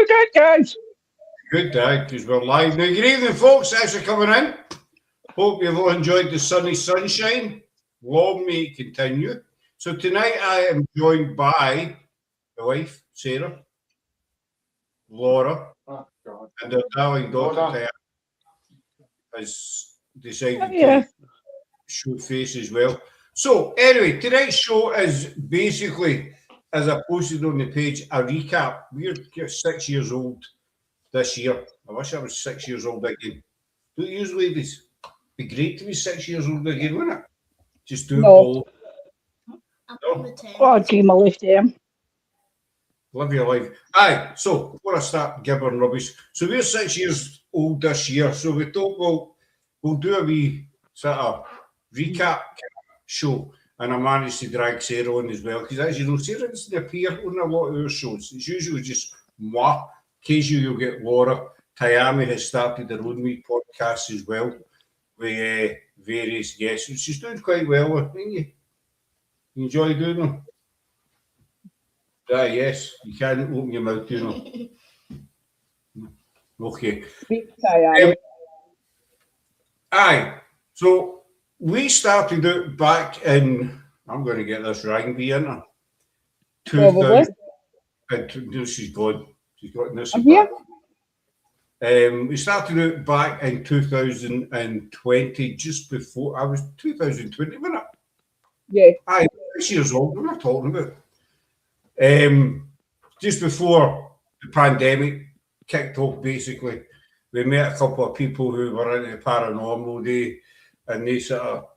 day, guys. Good day, because we're live now. Good evening, folks. Thanks for coming in. Hope you've all enjoyed the sunny sunshine. Long may it continue. So tonight I am joined by my wife, Sarah, Laura, and our darling daughter, Taya, has decided to show face as well. So anyway, tonight's show is basically, as I posted on the page, a recap. We're 6 years old this year. I wish I was 6 years old again. Don't you, ladies? Be great to be 6 years old again, wouldn't it? Just do it all. No. Oh, gee, my left arm. Live your life. Aye, so before I start gibbering rubbish, so we're 6 years old this year, so we thought we'll do a wee sort of recap show, and I managed to drag Sarah on as well, because as you know, Sarah doesn't appear on a lot of our shows. It's usually just moi. Occasionally you'll get Laura. Tayami has started her own wee podcast as well with various guests. She's doing quite well, isn't you? You enjoy doing them? Yes, you can't open your mouth, you know. Okay. Aye, so we started out back in, I'm going to get this right, Vienna. 2000. No, she's gone. She's got this. We started out back in 2020, just before, I was 2020, wasn't it? Yeah. Aye, 6 years old, what am I talking about? Just before the pandemic kicked off, basically, we met a couple of people who were into paranormal day, and they sort of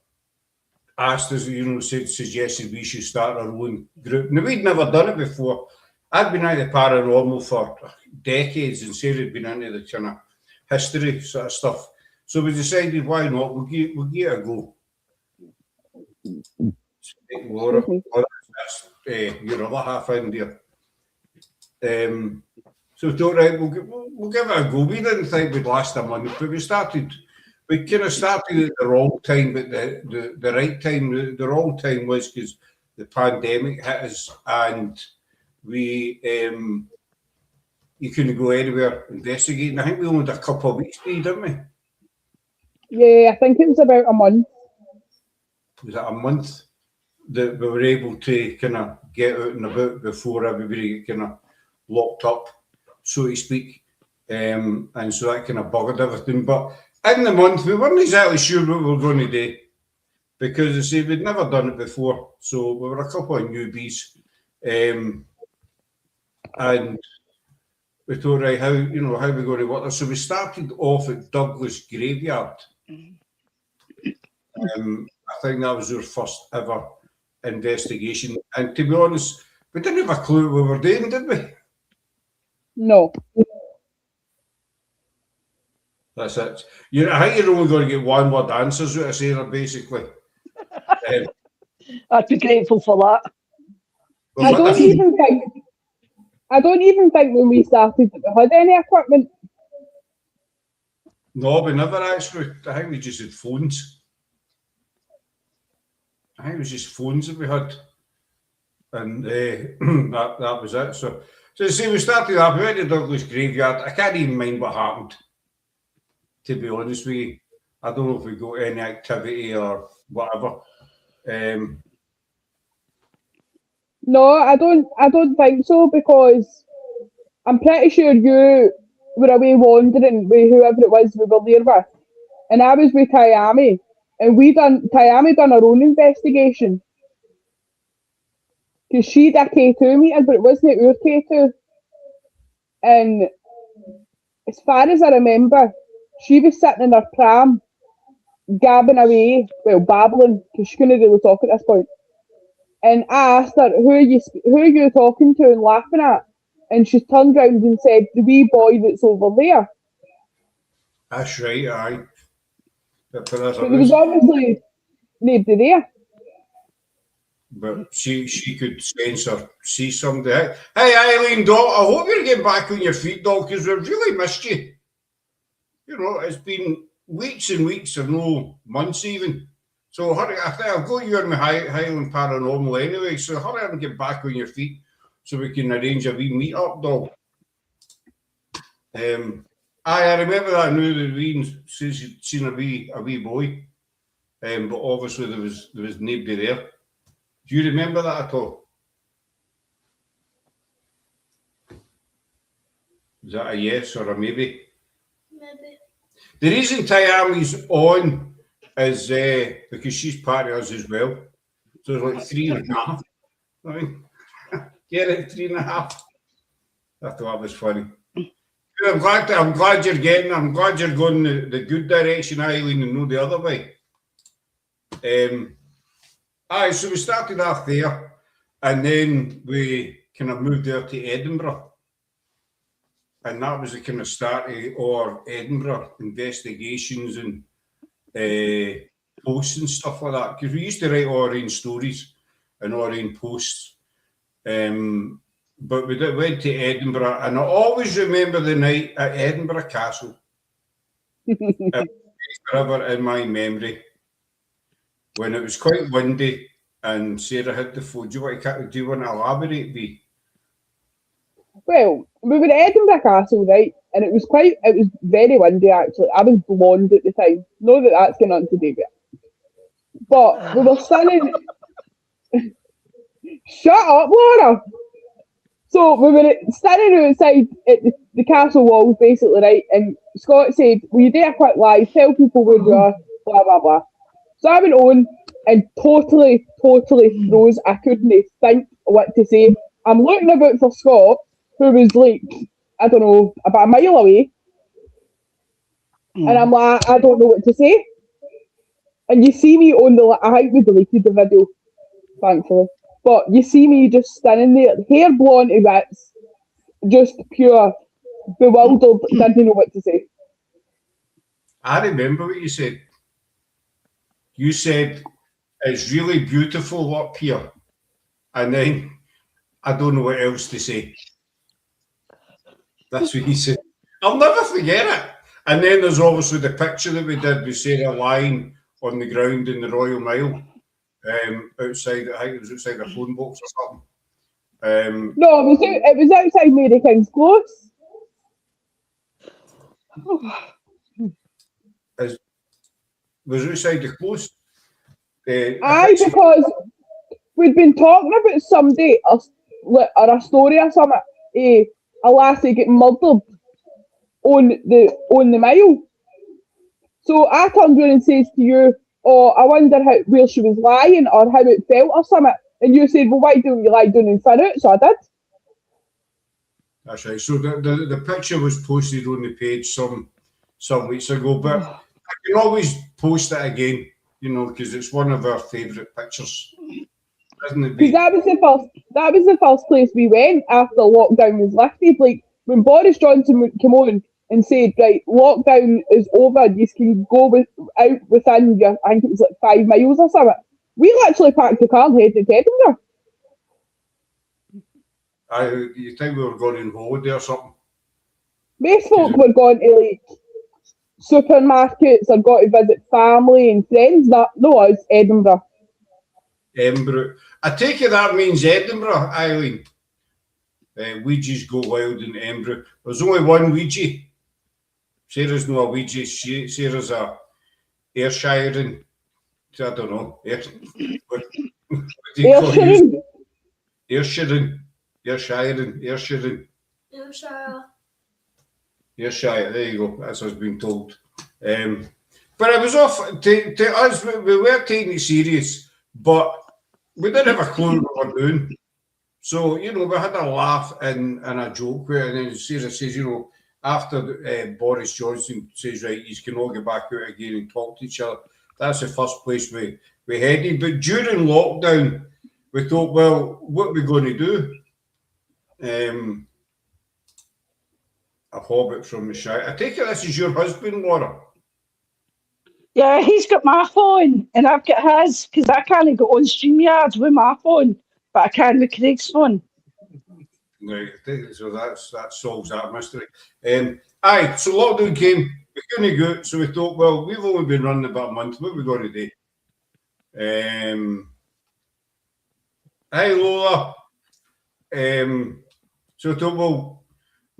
asked us, you know, suggested we should start our own group. Now, we'd never done it before. I'd been into paranormal for decades, and Sarah had been into the kind of history sort of stuff. So we decided, why not? We'll give it a go. Laura, your other half in there. So we thought, right, we'll give it a go. We didn't think we'd last a month, but we kind of started at the wrong time, but the right time. The wrong time was because the pandemic hit us, and we you couldn't go anywhere investigating. I think we only had a couple of weeks, didn't we? Yeah, I think it was about a month. Was it a month that we were able to kind of get out and about before everybody kind of locked up, so to speak, and so that kind of buggered everything. But in the month, we weren't exactly sure what we were going to do, because I say we'd never done it before, so we were a couple of newbies, and we thought, right, how are we going to work this? So we started off at Douglas Graveyard. I think that was our first ever investigation, and to be honest, we didn't have a clue what we were doing, did we? No. That's it. I think you're only going to get one word answers out of Sarah, basically. I'd be grateful for that. Well, I don't even think when we started that we had any equipment. No, we never actually. I think we just had phones. I think it was just phones that we had, and that was it. So see, we started up. We went to Douglas Graveyard. I can't even mind what happened, to be honest with you. I don't know if we got any activity or whatever. No, I don't think so, because I'm pretty sure you were away wandering with whoever it was we were there with, and I was with Tayami, and Tayami done her own investigation, because she did a K2 meeting, but it wasn't our K2, and as far as I remember, she was sitting in her pram, gabbing away, babbling, because she couldn't really talk at this point. And I asked her, who are you talking to and laughing at? And she turned round and said, the wee boy that's over there. That's right, aye. But there was obviously nobody there. But she could sense or see somebody. Hey, Eileen, doll, I hope you're getting back on your feet, doll, because we've really missed you. You know, it's been weeks and weeks, or no, months even. So hurry, I think I've got you on my Highland Paranormal anyway, so hurry up and get back on your feet so we can arrange a wee meet-up, doll. I remember that now that we seen a wee boy, but obviously there was nobody there. Do you remember that at all? Is that a yes or a maybe? Maybe. The reason Tayami's on is because she's part of us as well. So it's like 3.5. I mean, get it, 3.5. I thought that was funny. I'm glad you're going the good direction, Eileen, and not the other way. So we started off there, and then we kind of moved there to Edinburgh. And that was the kind of start of our Edinburgh investigations and posts and stuff like that. Because we used to write our own stories and our own posts. But we went to Edinburgh, and I always remember the night at Edinburgh Castle. Forever in my memory. When it was quite windy, and Sarah had the phone. Do you want to elaborate, B? Well, we were at Edinburgh Castle, right? And it was very windy actually. I was blonde at the time. Not that that's going on today, but we were standing. Shut up, Laura! So we were standing outside at the castle walls, basically, right? And Scott said, "Will you do a quick live? Tell people where you are, blah, blah, blah." So I went on and totally froze. I couldn't think what to say. I'm looking about for Scott, who was like, I don't know, about a mile away. And I'm like, I don't know what to say. And you see me I think we deleted the video, thankfully. But you see me just standing there, hair blown to bits, just pure bewildered, didn't know what to say. I remember what you said. You said, "It's really beautiful up here." And then, I don't know what else to say. That's what he said. I'll never forget it. And then there's obviously the picture that we did with Sarah lying on the ground in the Royal Mile. Outside, I think it was outside a phone box or something. No, it was outside Mary King's Close. Was outside the close? Aye, because we'd been talking about somebody or a story or something. A lassie getting murdered on the mile. So I turned around and says to you, "Oh, I wonder where she was lying or how it felt or something." And you said, "Well, why don't you lie down and find out?" So I did. That's right. So the picture was posted on the page some weeks ago, but I can always post it again, because it's one of our favourite pictures, isn't it? Because that was the first place we went after lockdown was lifted. Like when Boris Johnson came on and said, "Right, lockdown is over. You can go out within your," I think it was like 5 miles or something. We literally packed the car and headed to Edinburgh. You think we were going on holiday or something? Most folk were going to like supermarkets or got to visit family and friends. No, it's Edinburgh. Edinburgh. I take it that means Edinburgh, Eileen. Ouija's go wild in Edinburgh. There's only one Ouija. Sarah's not a Ouija. Sarah's a Ayrshirean. I don't know. What do you call it? Ayrshire. Ayrshire, there you go. That's us being told. But it was off to us. We were taking it serious, but we didn't have a clue what we were doing. So, we had a laugh and a joke with it. And then Sarah says, after Boris Johnson says, "Right, you can all get back out again and talk to each other." That's the first place we headed. But during lockdown, we thought, well, what are we going to do? A hobbit from the Shire. I take it this is your husband, Laura? Yeah, he's got my phone and I've got his, because I can't go on StreamYard with my phone, but I can with Craig's phone. Right, so that solves that mystery. Aye, so lockdown came, we couldn't go, so we thought, well, we've only been running about a month, what are we going to do? Hi, Lola. So we thought, well,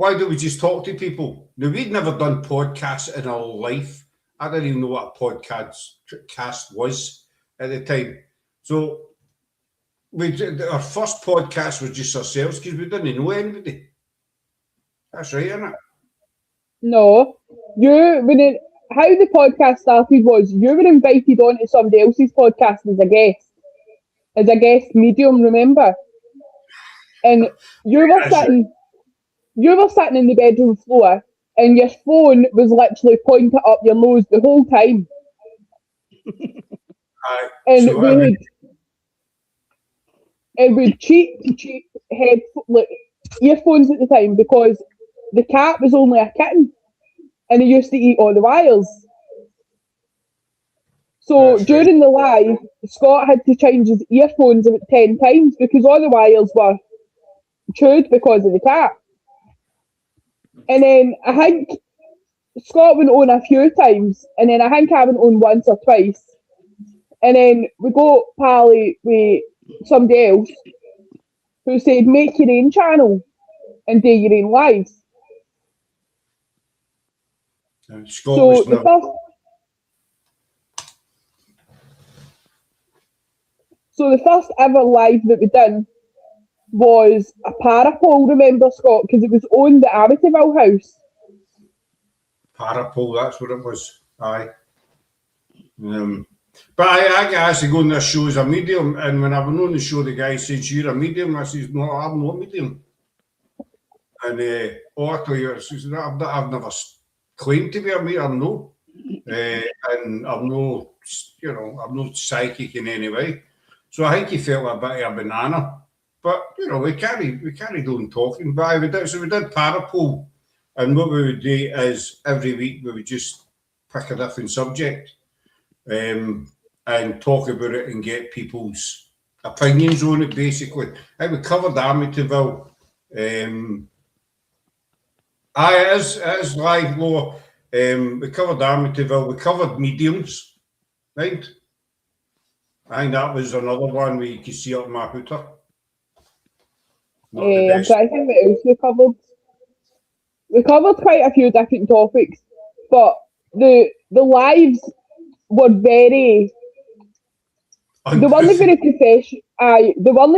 why don't we just talk to people? Now, we'd never done podcasts in our life. I didn't even know what a podcast was at the time. So our first podcast was just ourselves because we didn't know anybody. That's right, isn't it? No, how the podcast started was you were invited on to somebody else's podcast as a guest medium, remember? And you were sitting in the bedroom floor, and your phone was literally pointed up your nose the whole time. And so we'd cheap earphones at the time because the cat was only a kitten, and he used to eat all the wires. So during the live, Scott had to change his earphones about 10 times because all the wires were chewed because of the cat. And then I think Scott went on a few times, and then I think I went on once or twice. And then we got pally with somebody else who said, make your own channel and do your own lives. So the first ever live that we done was a parapole, remember, Scott? Because it was on the Amityville house. Parapole, that's what it was. Aye. But I get asked to go on this show as a medium, and when I went on the show, the guy says, you're a medium. I says, no, I'm not a medium. And I tell you, I've never claimed to be a medium, no. And I'm no, I'm not psychic in any way. So I think he felt a bit of a banana. But, we carried on talking. But we did parapole. And what we would do is every week we would just pick a different subject and talk about it and get people's opinions on it, basically. I would cover Amityville. It is live, Law. We covered Amityville. We covered mediums, right? I think that was another one where you could see up my hooter. I'm trying to think what else we covered. We covered quite a few different topics, but the lives were very. They weren't very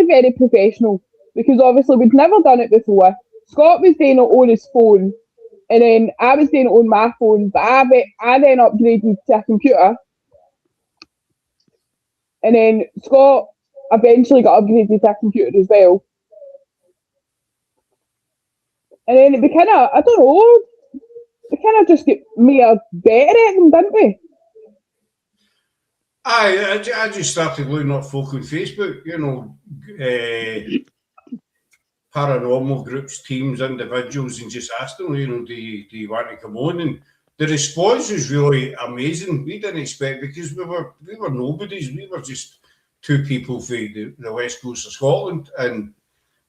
very professional because obviously we'd never done it before. Scott was doing it on his phone, and then I was doing it on my phone. But I then upgraded to a computer, and then Scott eventually got upgraded to a computer as well. And then we kind of, I don't know, we kind of just get better at them, didn't we? I just started looking at folk on Facebook, paranormal groups, teams, individuals, and just asked them, do you want to come on? And the response was really amazing. We didn't expect, because we were nobodies. We were just two people from the west coast of Scotland, and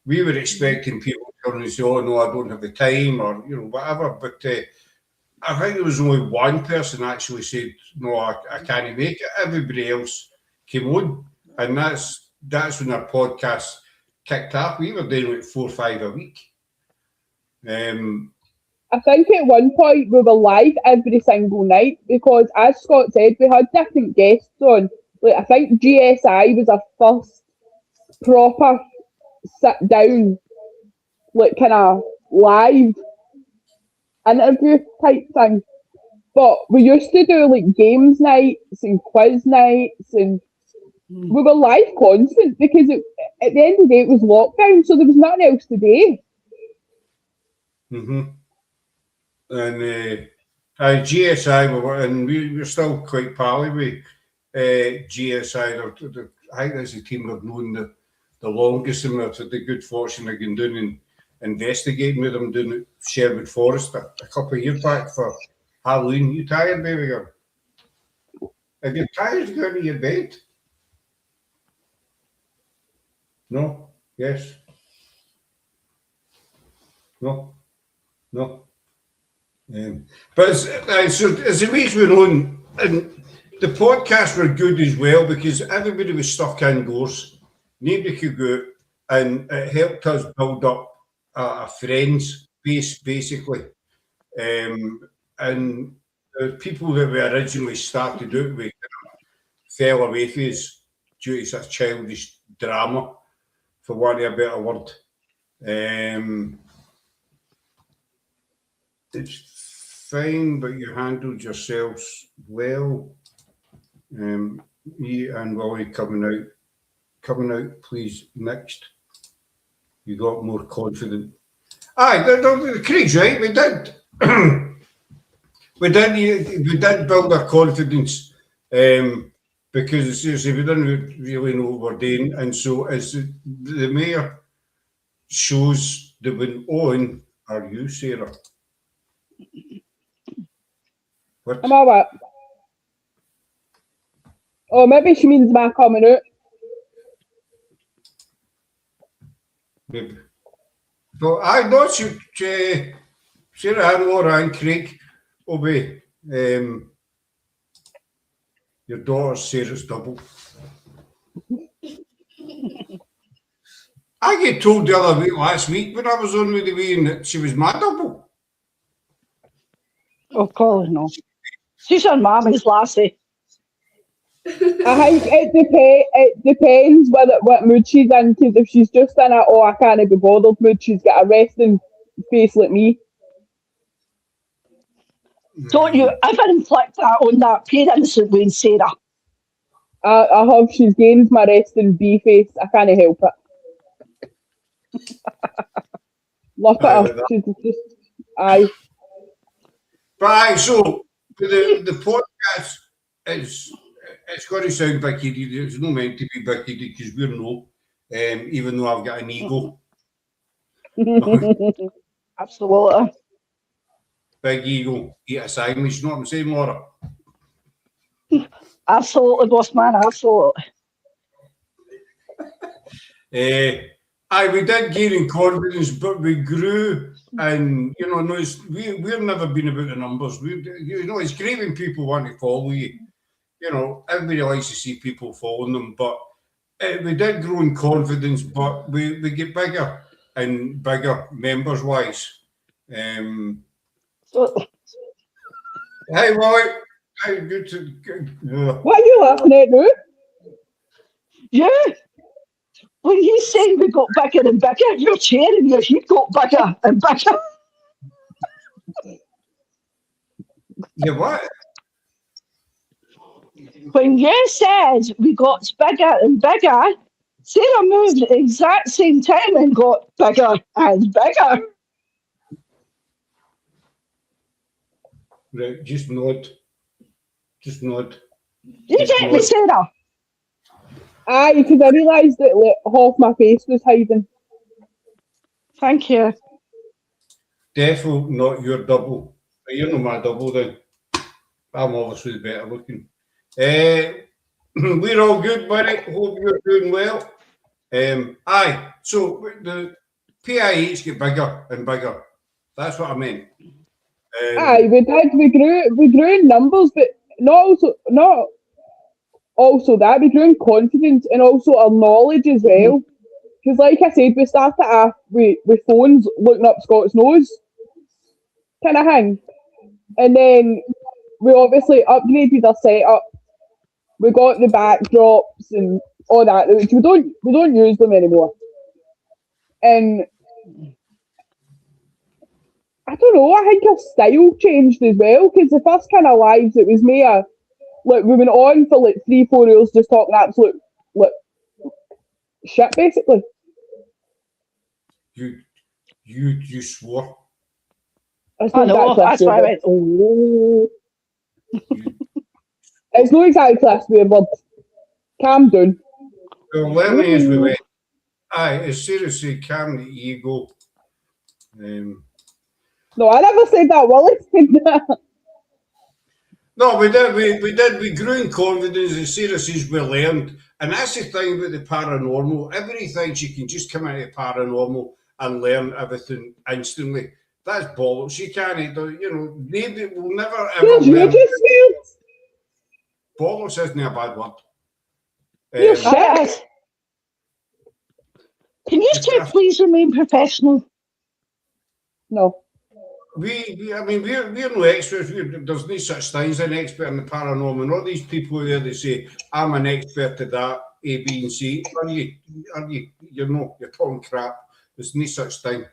we were expecting people to come and say, oh, no, I don't have the time, or, whatever. But I think there was only one person actually said, no, I can't make it. Everybody else came on. And that's when our podcast kicked off. We were doing 4 or 5 a week. I think at one point we were live every single night because, as Scott said, we had different guests on. Like, I think GSI was our first proper sit down, like, kind of live interview type thing. But we used to do like games nights and quiz nights, and we were live constant because at the end of the day it was lockdown, so there was nothing else to do. And GSI, and we're still quite pally with GSI. I think that's the team I've known the longest, and I've had the good fortune of going down and investigating with them down at Sherwood Forest a couple of years back for Halloween. You tired, baby girl? Are you tired to go to your bed? No? Yes? No? No? But so as the weeks went on, and the podcasts were good as well because everybody was stuck indoors. Nobody could go out, and it helped us build up a friends basically. And the people that we originally started out with fell away from us due to such childish drama, for want of a better word. It's fine, but you handled yourselves well. Me and Willie coming out, please. Next, you got more confident. Aye, Craig's right. We did. we did build our confidence because seriously, we didn't really know what we're doing, and so as the mayor shows that went on, are you, Sarah? What? Am I what? Oh, maybe she means my coming out. Maybe. So I know Sarah and Laura and Craig will be your daughter Sarah's double. I get told the other week, last week, when I was on with the wee, that she was my double. Of course no. She's her mammy's lassie. I think it depends what mood she's in, because if she's just in a I can't be bothered mood, she's got a resting face like me. Don't you ever inflict that on that poor innocent Wayne, Sarah. I have, she's gained my resting B face. I can't help it. Look at her. She's just, aye. But aye, so the podcast it's going to sound big-headed. It's not meant to be big-headed because we're no, even though I've got an ego. Absolutely. Big ego, eat a sandwich, you know what I'm saying, Laura? Absolutely, boss man, absolutely. Aye, we did gain in confidence, but we grew, and you know, we've never been about the numbers. It's great when people want to follow you. You know, everybody likes to see people following them, but we did grow in confidence, but we get bigger and bigger members-wise. Hey, Wally. Hey, good to... What are you laughing at, now? Yeah. When you say we got bigger and bigger, your chair and your heat got bigger and bigger. Yeah, what? When you said we got bigger and bigger, Sarah moved at the exact same time and got bigger and bigger. Right, just nod. Just nod. You get me, Sarah? Aye, because I realised that like, half my face was hiding. Thank you. Definitely not your double. You're not my double then. I'm obviously better looking. We're all good, buddy. Hope you're doing well. Aye, so the PIH get bigger and bigger. That's what I meant. Aye, we did. We grew in numbers, but not also that we grew in confidence and also our knowledge as well. Because, like I said, we started off with phones looking up Scott's nose, kind of thing, and then we obviously upgraded our setup. We got the backdrops and all that, which we don't use them anymore. And I don't know, I think our style changed as well, because the first kind of lives, it was more, like, we went on for like 3-4 hours just talking absolute, like, shit, basically. You swore. I know, that's why I went, oh. It's not exactly class weird, but calm down. Well, let me as we went. Aye, it's seriously calm the ego. No, I never said that. Willie said that. No, we did. We grew in confidence. As Sarah says, we learned. And that's the thing about the paranormal. Everybody thinks you can just come out of paranormal and learn everything instantly. That's bollocks. You can't, you know, nobody will never ever learn. Bollocks isn't a bad word. You shit. Can you two please remain professional? No. I mean, we're no experts. There's no such thing as an expert in the paranormal. Not these people there that say, I'm an expert at that, A, B, and C. Are you? You're not. You're talking crap. There's no such thing.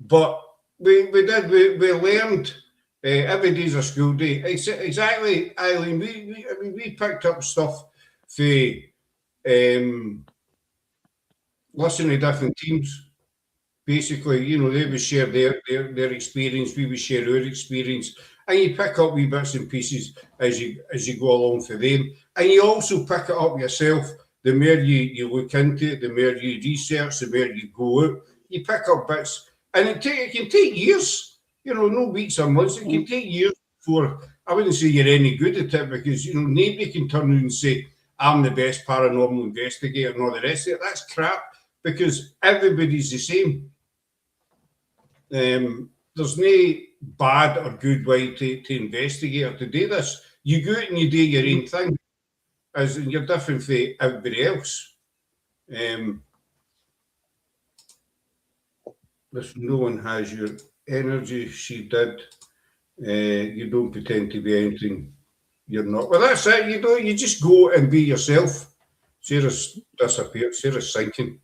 But we learned every day's a school day. Exactly, Eileen. We picked up stuff for listening to different teams. Basically, you know, they would share their experience, we would share our experience, and you pick up wee bits and pieces as you go along for them. And you also pick it up yourself. The more you look into it, the more you research, the more you go out, you pick up bits. And it can take years, you know, no weeks or months. It can take years before, I wouldn't say you're any good at it, because, you know, nobody can turn around and say, I'm the best paranormal investigator and all the rest of it. That's crap, because everybody's the same. There's no bad or good way to investigate or to do this. You go out and you do your own thing, as you're different from everybody else. If no one has your energy, she did. You don't pretend to be anything you're not. Well, that's it. You just go and be yourself. Sarah's disappeared. Sarah's sinking.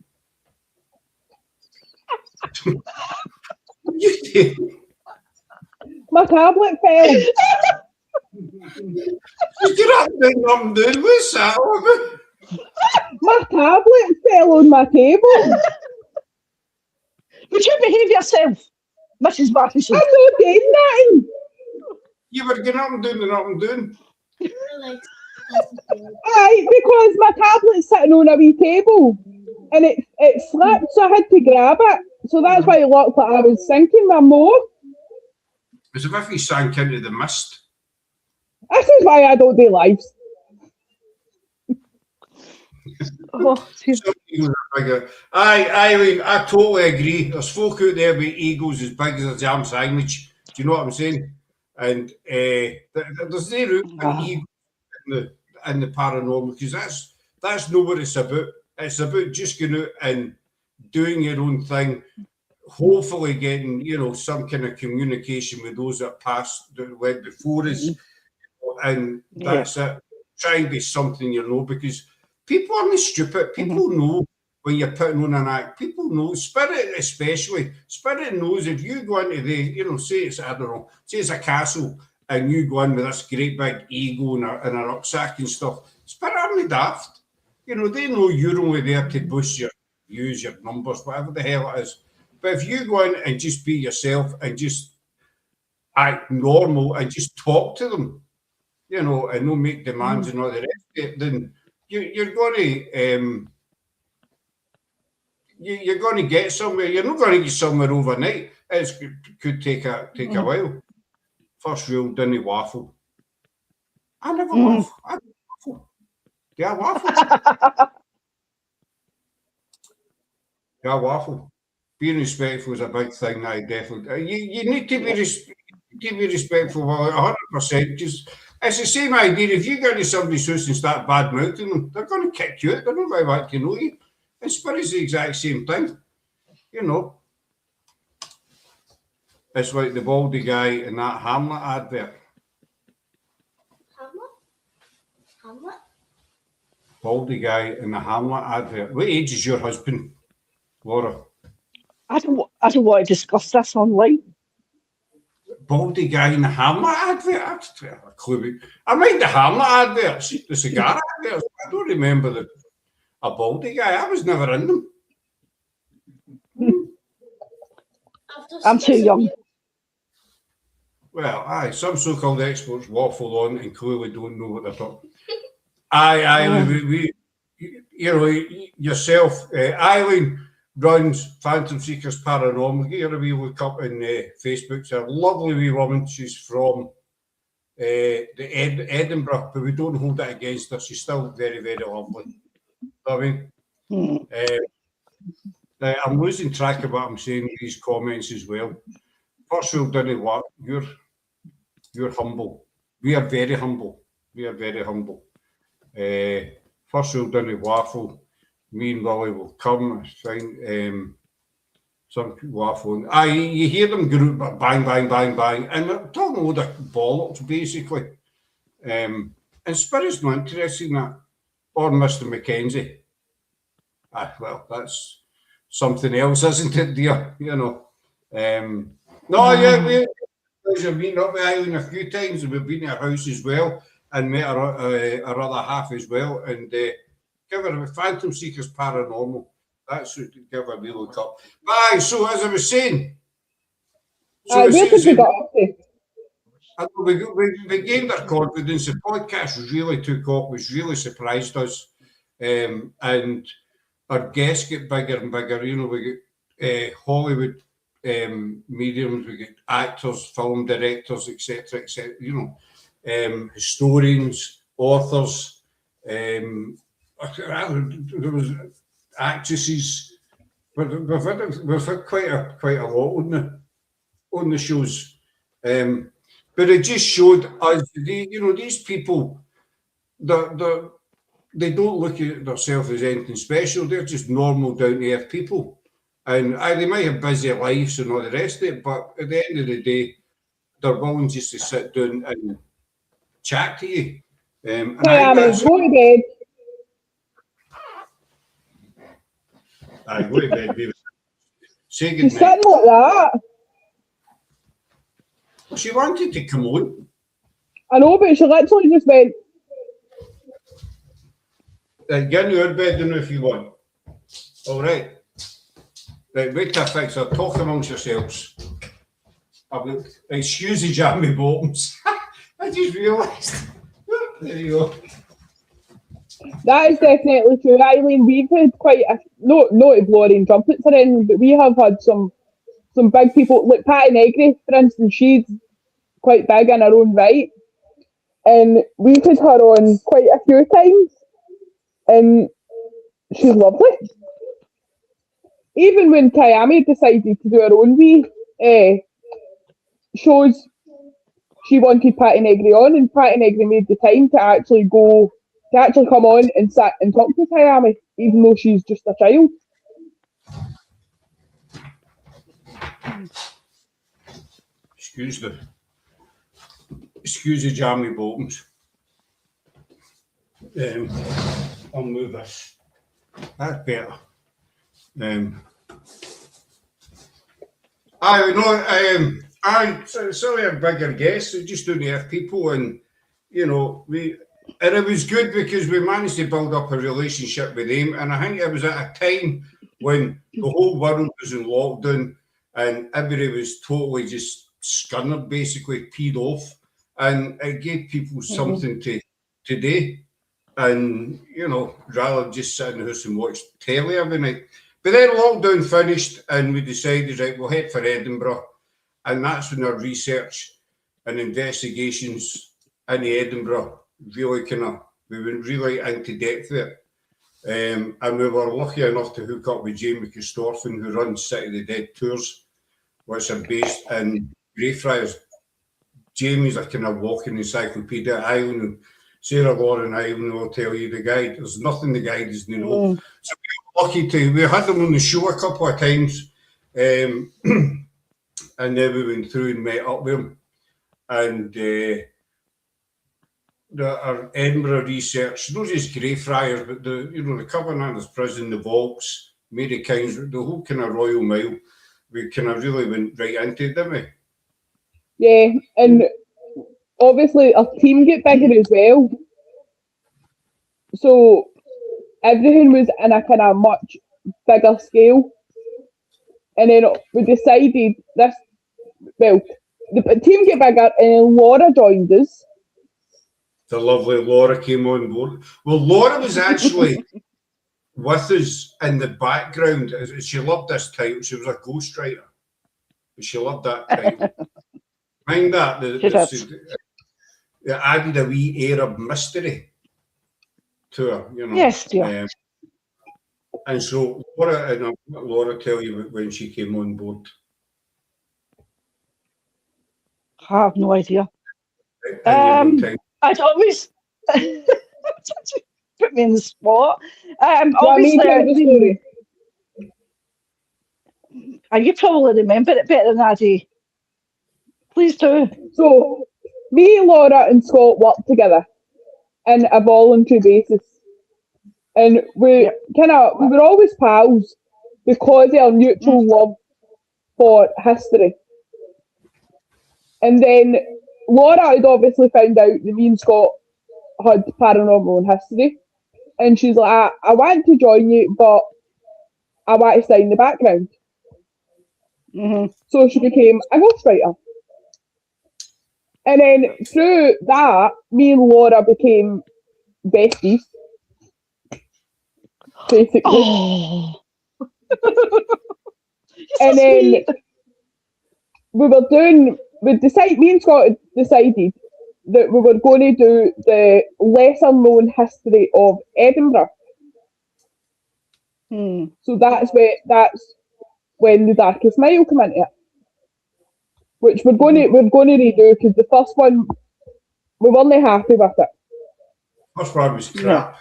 My tablet fell. Get up and I'm doing what's that over? My tablet fell on my table. Would you behave yourself, Mrs. Matheson? I'm not doing that. You were getting up and doing. Aye, because my tablet's sitting on a wee table and it slipped, so I had to grab it. So that's why it looked like I was sinking my more. As if he sank into the mist. This is why I don't do lives. Aye, Eileen, I totally agree. There's folk out there with egos as big as a jam sandwich. Do you know what I'm saying? And there's no room for ego in the paranormal, because that's not what it's about. It's about just going out and doing your own thing, hopefully getting, you know, some kind of communication with those that went before us, and that's it. Try and be something, you know, because people aren't stupid. People know when you're putting on an act. People know, Spirit especially. Spirit knows if you go into the, you know, say it's a castle, and you go in with this great big ego and a rucksack and stuff. Spirit aren't daft. You know, they know you're only there to boost your views, your numbers, whatever the hell it is. But if you go in and just be yourself and just act normal and just talk to them, you know, and not make demands and all the rest of it, then you're going to you're going to get somewhere. You're not going to get somewhere overnight. It could take a while. First rule: don't waffle. I never waffle. I don't waffle. Do I waffle? Do I waffle? Being respectful is a big thing. I definitely. You need to be respectful 100%. Just it's the same idea. If you go to somebody's house and start bad mouthing them, they're going to kick you out. They're not going to want to know you. And Spirit's the exact same thing. You know, it's like the baldy guy in that Hamlet advert. Hamlet? Baldy guy in the Hamlet advert. What age is your husband, Laura? I don't want to discuss this online. Baldy guy in the Hamlet advert? I don't have a clue. I mind the Hamlet adverts, the cigar adverts. I don't remember a baldy guy. I was never in them. I'm too young. Well, aye, some so-called experts waffle on and clearly don't know what they're talking. Aye, we you know, yourself, Eileen runs Phantom Seekers Paranormal. Get her a wee look up in Facebook. She's a lovely wee woman. She's from Edinburgh, but we don't hold it against her. She's still very, very lovely. I mean, I'm losing track of what I'm saying in these comments as well. First rule, didn't what you're humble. We are very humble. We are very humble. First rule, didn't waffle. Me and Lily will come. I think Some people are phone. You hear them group bang, bang, bang, bang, and they're talking a load of bollocks, basically. And Spirit's not interested in that. Or Mr. Mackenzie. Well, that's something else, isn't it, dear? You know. No, yeah, we've been up the island a few times, and we've been at her house as well, and met her other half as well, and give her a Phantom Seekers Paranormal. That's what give her a wee look up. Aye, so as I was saying, where did we got up to? we gained our confidence. The podcast really took off, which really surprised us, and our guests get bigger and bigger. You know, we get Hollywood mediums, we get actors, film directors, etc., etc. You know, historians, authors. There was actresses. But we've had quite a lot on the shows. But it just showed us, these people, they don't look at themselves as anything special. They're just normal, down-to-earth people. And they might have busy lives and all the rest of it, but at the end of the day, they're willing just to sit down and chat to you. And go to bed. Aye, go to bed, baby. Say She's good sitting night. like that. She wanted to come on. I know, but she literally just went, Get in your bed now if you want. All right. Right, wait till I fix her. Talk amongst yourselves. Excuse the jammy bottoms. I just realised. There you go. that is definitely true. Eileen, we've had quite a, not to blow our own trumpets or anything, but we have had some big people, like Patty Negri, for instance. She's quite big in her own right. And we've had her on quite a few times. And she's lovely. Even when Kayami decided to do her own wee shows, she wanted Patty Negri on, and Patty Negri made the time to actually come on and sit and talk to Kayami, even though she's just a child. Excuse the jammy bottoms. I'll move this. That's better. So we have bigger guests, so just doing have people, and it was good because we managed to build up a relationship with them, and I think it was at a time when the whole world was in lockdown and everybody was totally just scunnered, basically peed off, and it gave people something to do. And, rather than just sit in the house and watch telly every night. But then lockdown finished and we decided, right, we'll head for Edinburgh. And that's when our research and investigations in Edinburgh really we went really into depth with it. And we were lucky enough to hook up with Jamie Christophin, who runs City of the Dead tours, which are based in Greyfriars. Jamie's a kind of walking encyclopedia island, and Sarah Lauren Ivan will tell you the guide. There's nothing the guide doesn't know. So we were lucky we had them on the show a couple of times, and then we went through and met up with them. And our Edinburgh research, not just Greyfriars, but the Covenanters Prison, the Vaults, Mary Kings, the whole kind of Royal Mile, we kind of really went right into it, didn't we? Yeah, and obviously our team get bigger as well. So everything was in a kind of much bigger scale. And then we decided the team get bigger and Laura joined us. The lovely Laura came on board. Well, Laura was actually with us in the background. She loved this title. She was a ghostwriter. She loved that title. Mind that. It added a wee air of mystery to her, Yes, dear. And so Laura tell you when she came on board. I have no idea. I'd always put me in the spot. Obviously, You probably remember it better than I do. Please do. So, me, Laura, and Scott worked together on a voluntary basis, and we were always pals because of our mutual love for history. And then Laura had obviously found out that me and Scott had paranormal and history, and she's like, I want to join you, but I want to stay in the background. So she became a ghostwriter. And then through that, me and Laura became besties, basically. Oh. And then me and Scott had decided that we were going to do the lesser known history of Edinburgh. So that's when The Darkest Mile came into it, which we're going to redo because the first one we weren't happy with it. First one was crap.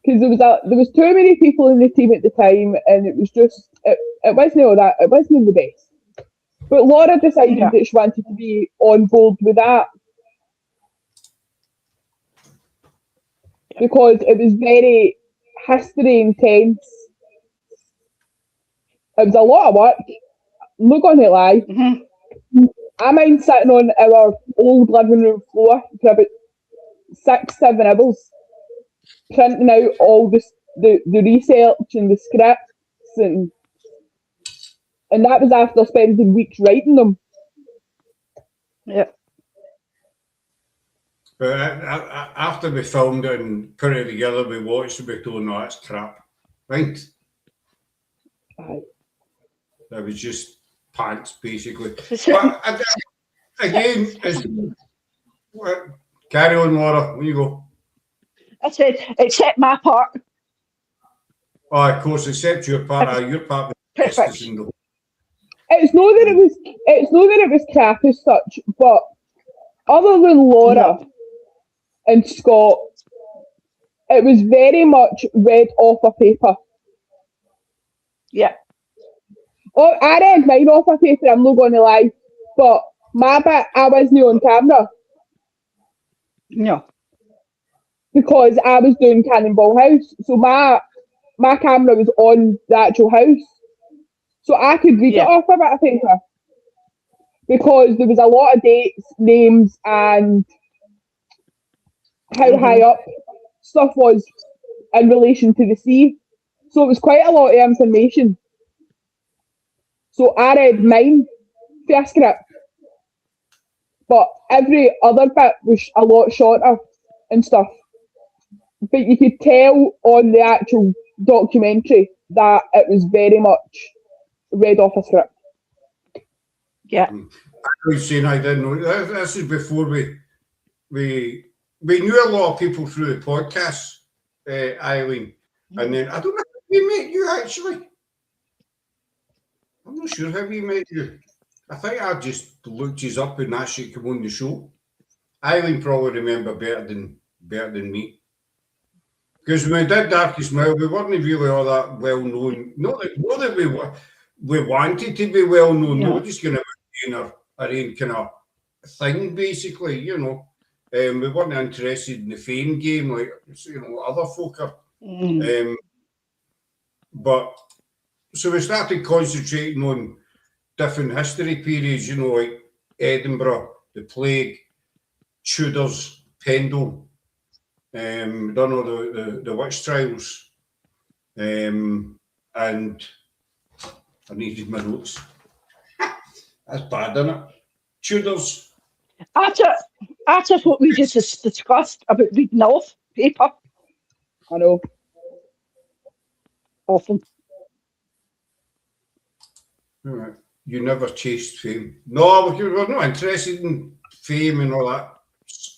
Because there was too many people in the team at the time, and it was just it wasn't all that. It wasn't the best. But Laura decided that she wanted to be on board with that because it was very history intense. It was a lot of work. I'm not going to lie. I mind sitting on our old living room floor for about 6-7 hours, printing out all the research and the scripts, and that was after spending weeks writing them. Yeah. But after we filmed it and put it together, we watched it, we thought, no, that's crap. Right? Aye. That was just pants, basically. But again, carry on, Laura. Where you go? I said, except my part. Oh, of course, except your part. Your part was Perfect. It's not that it was crap as such, but other than Laura and Scott, it was very much read off a paper. Yeah. Oh, I read mine off a paper, I'm not going to lie, but my bit, I wasn't on camera. No. Because I was doing Cannonball House, so my camera was on the actual house. So I could read it off a bit of paper. Because there was a lot of dates, names, and how high up stuff was in relation to the sea. So it was quite a lot of information. So I read mine for a script. But every other bit was a lot shorter and stuff. But you could tell on the actual documentary that it was very much read off a script. Yeah. I was saying I didn't know. This is before we knew a lot of people through the podcast, Eileen. And then I don't know how we met you actually. I'm not sure how we met you. I think I just looked you up and asked you to come on the show. Eileen probably remember better than me. Because when we did Darkest Mile, we weren't really all that well known. Not that we wanted to be well known. No. We were just going to be in our own kind of thing, basically. You know, we weren't interested in the fame game like other folk are. But so we started concentrating on different history periods. You know, like Edinburgh, the Plague, Tudors, Pendle. Done all the witch trials, and I needed my notes. That's bad, isn't it? Tudors. After what we just discussed about reading off paper. I know. Often. All right. You never chased fame. No, we're not interested in fame and all that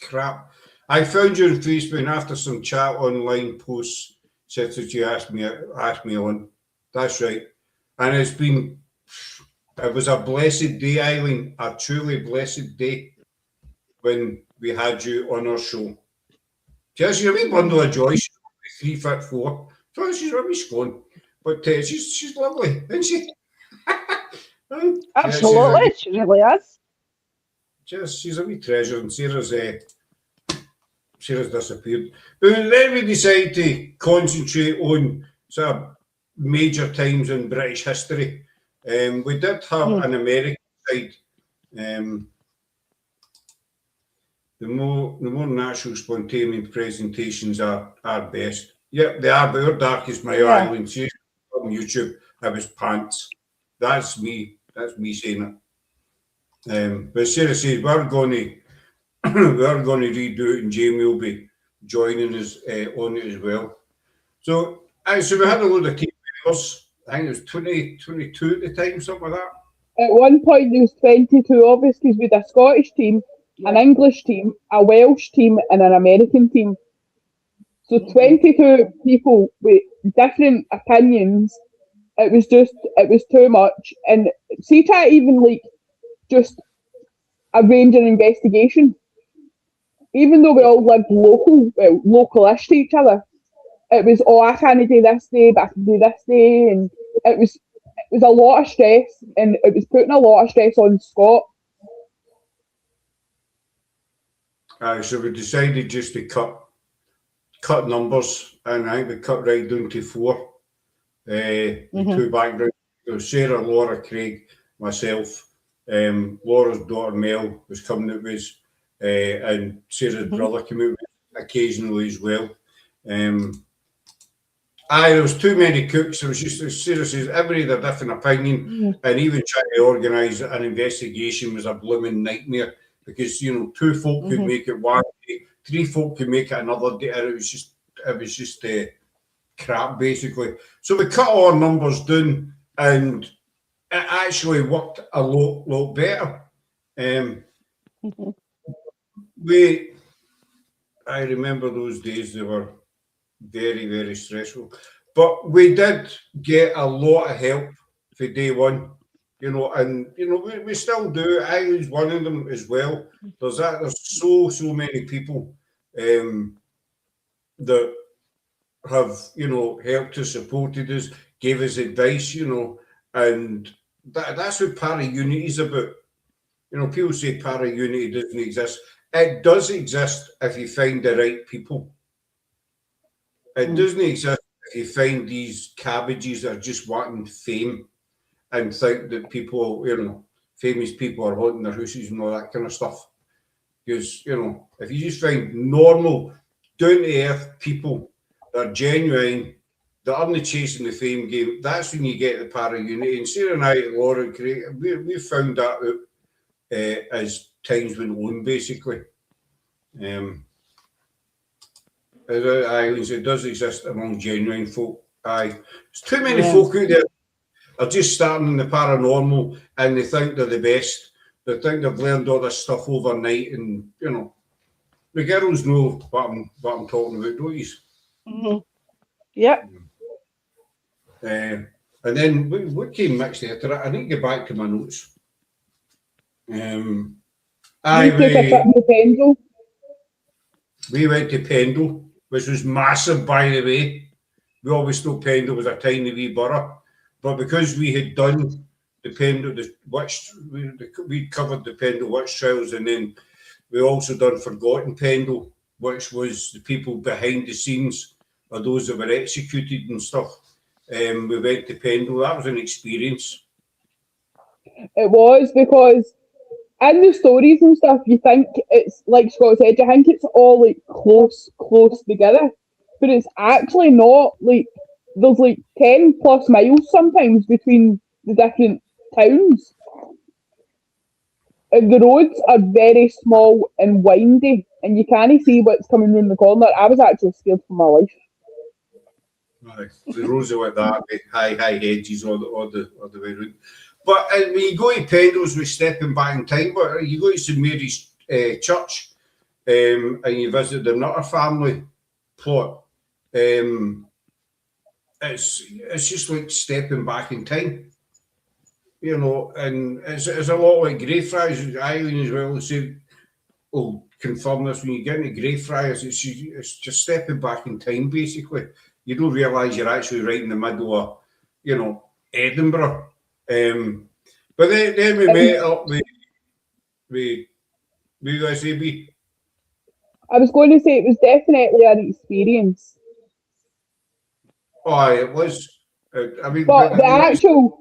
crap. I found you on Facebook and after some chat online posts said that you asked me on. That's right. And it was a blessed day, Eileen, a truly blessed day when we had you on our show. Just your wee bundle of joy, 3'4". So she's rubbish gone. But she's lovely, isn't she? Absolutely, she really is. She's a wee treasure, and Sarah's disappeared. But then we decided to concentrate on sort of major times in British history. We did have an American side. The more natural, spontaneous presentations are best. Yep, they are, but our Darkest Mile Island, she's on YouTube, it was pants. That's me saying it. But Sarah says we're going to redo it, and Jamie will be joining us on it as well. So we had a load of team members. I think it was 22 at the time, something like that. At one point there was 22, obviously, with a Scottish team, an English team, a Welsh team, and an American team. So 22 people with different opinions. It was too much. And see, try to even like just arrange an investigation. Even though we all lived localish to each other, it was, I can't do this day, but I can do this day, and it was a lot of stress, and it was putting a lot of stress on Scott. So we decided just to cut numbers, and I think we cut right down to 4. The 2 backgrounds. Sarah, Laura, Craig, myself. Laura's daughter Mel was coming out with us, and Sarah's brother came out occasionally as well. There was too many cooks. There was just, as Sarah says, everybody had a different opinion, and even trying to organise an investigation was a blooming nightmare, because 2 folk could make it one day, 3 folk could make it another day, and it was just crap basically. So we cut all our numbers down, and it actually worked a lot better. I remember those days, they were very, very stressful. But we did get a lot of help for day one, and we still do. I was one of them as well. There's so many people that have helped us, supported us, gave us advice, and that's what para-unity is about. People say para-unity doesn't exist. It does exist if you find the right people. It doesn't exist if you find these cabbages that are just wanting fame and think that people, famous people are haunting their houses and all that kind of stuff. Because, if you just find normal, down-to-earth people that are genuine, that aren't chasing the fame game, that's when you get the para-unity. And Sarah and I, Laura and Craig, we found that out as times went on, basically. It does exist among genuine folk. There's too many folk out there are just starting in the paranormal, and they think they're the best. They think they've learned all this stuff overnight, and the girls know what I'm talking about, don't you? Yeah. And then what came next after that? I need to get back to my notes. We went to Pendle, which was massive, by the way. We always thought Pendle was a tiny wee borough, but because we had done the Pendle, we covered the Pendle witch trials, and then we also done Forgotten Pendle, which was the people behind the scenes, or those that were executed and stuff. We went to Pendle. That was an experience. It was, because in the stories and stuff, you think it's, like Scott said, you think it's all like close together, but it's actually not. Like, there's like 10 plus miles sometimes between the different towns. And the roads are very small and windy, and you can't see what's coming around the corner. I was actually scared for my life. Right. The roads are like that, with high hedges all the way around. But when you go to Pendles, we're stepping back in time, but you go to St Mary's Church, and you visit the Nutter family plot. It's just like stepping back in time, and it's a lot like Greyfriars Island as well. So, confirm this, when you get into Greyfriars, it's just stepping back in time, basically. You don't realise you're actually right in the middle of you know, Edinburgh. But then we met up with USAB. I was going to say it was definitely an experience. Oh, it was. I mean, But the actual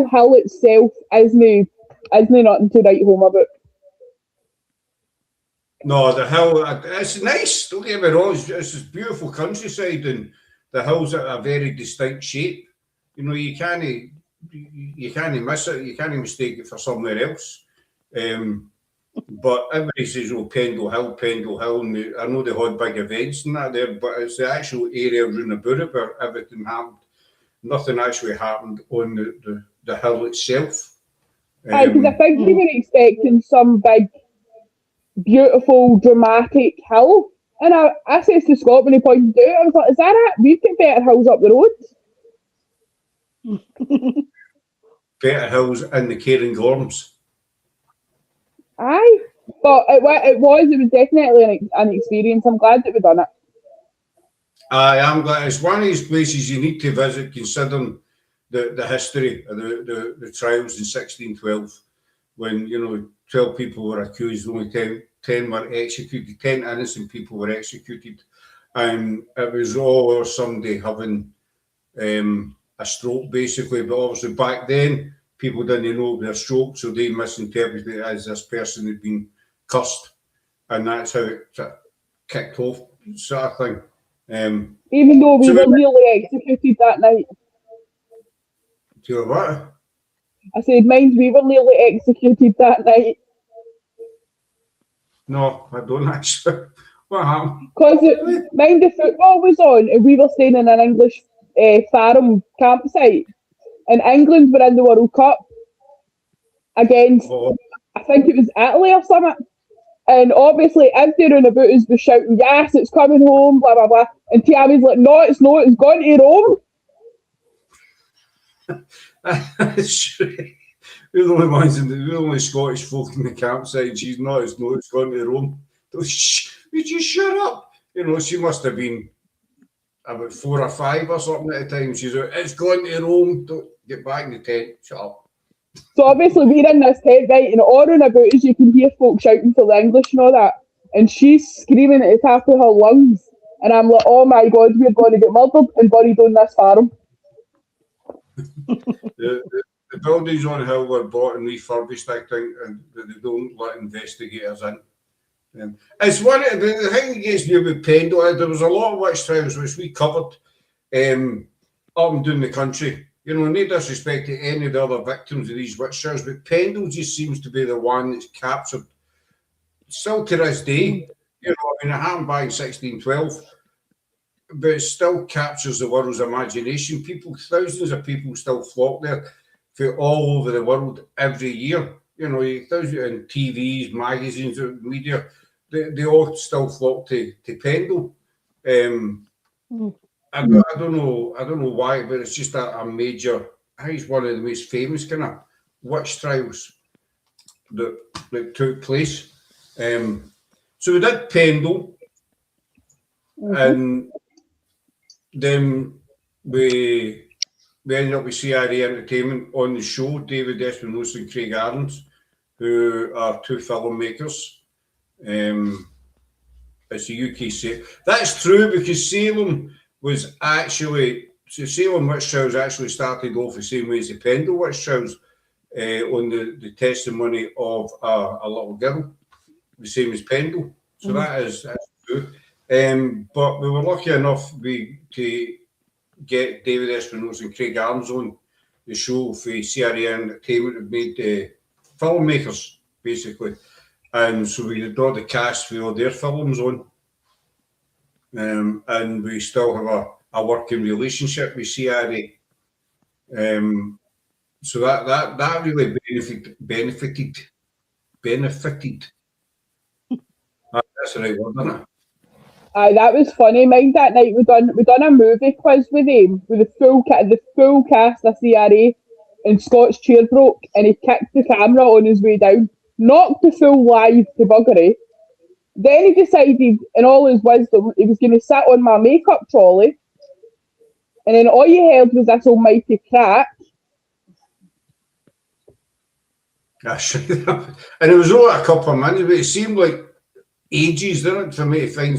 hill itself isn't nothing to write home about. No, the hill, it's nice. Don't get me wrong. It's this beautiful countryside, and the hills are a very distinct shape. You know, you can't miss it. You can't mistake it for somewhere else. But everybody says, "Oh, Pendle Hill." And I know they had big events and that there, but it's the actual area around about it where everything happened. Nothing actually happened on the hill itself. Because I think we were expecting some big, beautiful, dramatic hill. And I said to Scott when he pointed it out, I was like, is that it? We've got better hills up the road. Better hills in the Cairngorms. Aye. But it was definitely an experience. I'm glad that we've done it. I am glad. It's one of these places you need to visit, considering the history of the trials in 1612, when, you know, 12 people were accused, only 10 were executed, 10 innocent people were executed, and it was all over somebody having a stroke, basically. But obviously back then, people didn't know their stroke, so they misinterpreted it as this person had been cursed, and that's how it kicked off, sort of thing. Even though we were nearly executed that night. Do you know what? I said, mind we were nearly executed that night. No, I don't actually. What happened? Because mind the football was on, and we were staying in an English farm campsite, and England were in the World Cup against, I think it was Italy or something. And obviously, everyone about us was shouting, yes, it's coming home, blah, blah, blah. And Tiami's like, no, it's not, it's gone to Rome. We're the only ones we're the only Scottish folk in the campsite. She's not, it's gone to Rome. Would you shut up? You know, she must have been about 4 or 5 or something at the time. She's like, it's gone to Rome. Don't get back in the tent. Shut up. So obviously we're in this tent, right, and all around about us you can hear folk shouting for the English and all that. And she's screaming at the top of her lungs. And I'm like, oh my God, we're going to get murdered and buried on this farm. The buildings on the hill were bought and refurbished, I think, and they don't let investigators in. It's one of the thing that gets me with Pendle. There was a lot of witch trials which we covered up and down the country. You know, no disrespect to any of the other victims of these witch trials, but Pendle just seems to be the one that's captured, still to this day. You know, I mean, it happened back in 1612, but it still captures the world's imagination. Thousands of people still flock there from all over the world every year. You know, thousands in TVs, magazines, media, they all still flock to Pendle. I don't know why, but it's just a major. I think it's one of the most famous kind of witch trials that took place. So we did Pendle, and then we ended up with CRA Entertainment on the show. David Espinosa and Craig Arons, who are 2 filmmakers. It's a UK sale. That's true, because Salem was actually, Salem witch trials actually started off the same way as the Pendle witch trials, on the testimony of a little girl, the same as Pendle. So that's true. But we were lucky enough to get David Espinosa and Craig Arons on the show for CRA Entertainment, that made filmmakers, basically. And so we got the cast for all their films on. And we still have a working relationship with CRA. So that really benefited. That's the right word, isn't it? Aye, that was funny. Mind that night we done a movie quiz with him with the full cast of CRA, and Scott's chair broke and he kicked the camera on his way down, knocked the full live to buggery. Then he decided, in all his wisdom, he was going to sit on my makeup trolley And then all you heard was this almighty crack. That's right. And it was only a couple of minutes, but it seemed like ages, didn't it, for me to find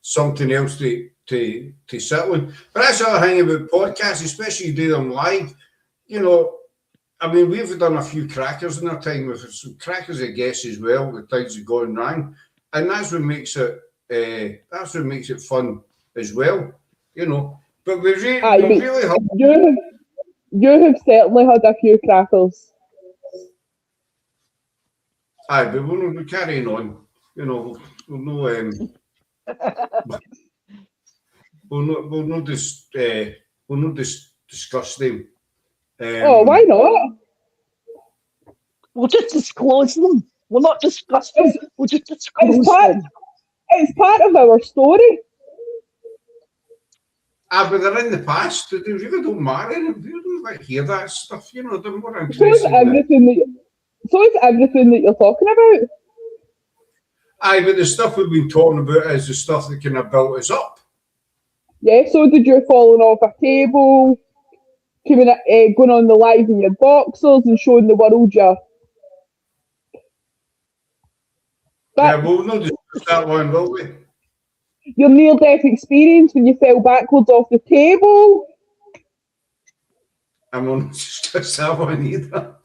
something else to sit on. But that's the other thing about podcasts, especially you do them live. You know, I mean, we've done a few crackers in our time with some crackers, I guess, as well. The things have gone wrong, and that's what makes it fun as well. You know, but we really have. You have certainly had a few crackers. Aye, but we're carrying on. You know, we'll not discuss them. Why not? We'll just disclose them. We'll not discuss them. We'll just disclose them. It's part of our story. But they're in the past. They really don't matter. We don't like hear that stuff. You know, they're more So is interesting. everything that you're talking about. Aye, but the stuff we've been talking about is the stuff that kind of built us up. Yeah, so did you falling off a table, going on the live in your boxers and showing the world your... We'll not discuss that one, will we? Your near-death experience when you fell backwards off the table. I won't discuss that one either.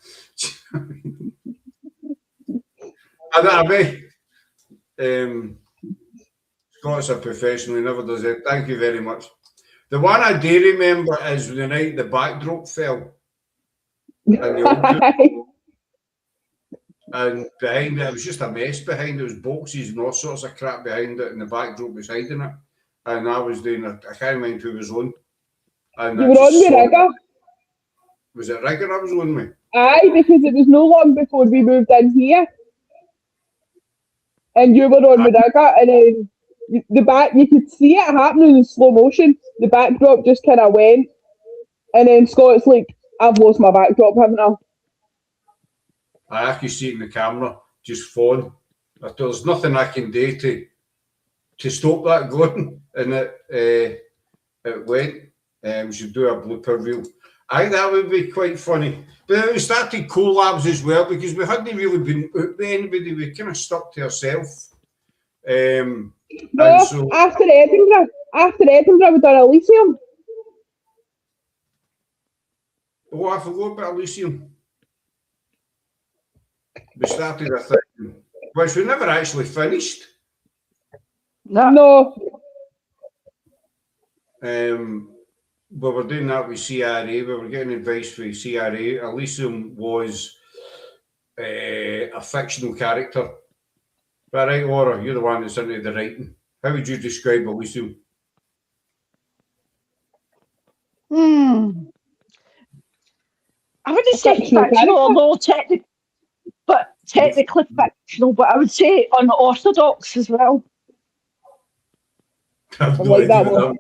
I mean, Scott's a professional, he never does it. Thank you very much. The one I do remember is the night the backdrop fell. And behind it was just a mess behind it. There was boxes and all sorts of crap behind it, and the backdrop was hiding it. And I was doing I can't remember who was on. And you were on the rigger? Was it rigger I was on me? Aye, because it was no long before we moved in here. And you were on the rigger, and then the back, you could see it happening in slow motion. The backdrop just kind of went. And then Scott's like, I've lost my backdrop, haven't I? I can see it in the camera, just falling. There's nothing I can do to stop that going, and it went. We should do a blooper reel. Aye, that would be quite funny. But we started collabs as well because we hadn't really been out with anybody. We kind of stuck to ourselves. No, so, after Edinburgh, we done Elysium. Oh, I forgot about Elysium. We started a thing, which we never actually finished. No. But we're doing that with CRA. We were getting advice from CRA. Elysium was a fictional character. But right, Laura, you're the one that's into the writing. How would you describe Elysium? I wouldn't say fictional, although technically fictional, but I would say unorthodox as well. I've no idea what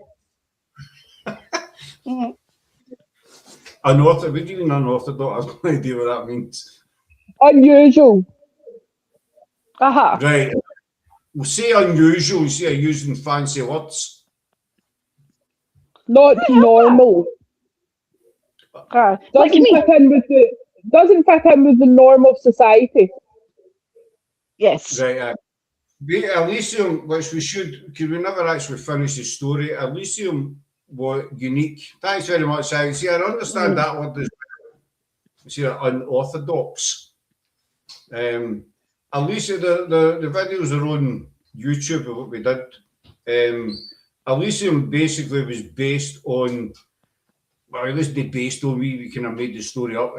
unorthodox, what do you mean unorthodox? I've no idea what that means. Unusual. Right. We'll say unusual instead of using fancy words. Not normal. Doesn't fit in with the norm of society. Yes. Right. Elysium, which we should, because we never actually finished the story. Elysium was unique. Thanks very much, Simon. See, I understand that word as well. See, unorthodox. Elysium, the videos are on YouTube of what we did. Elysium basically was based on, well, it wasn't based on, we kind of made the story up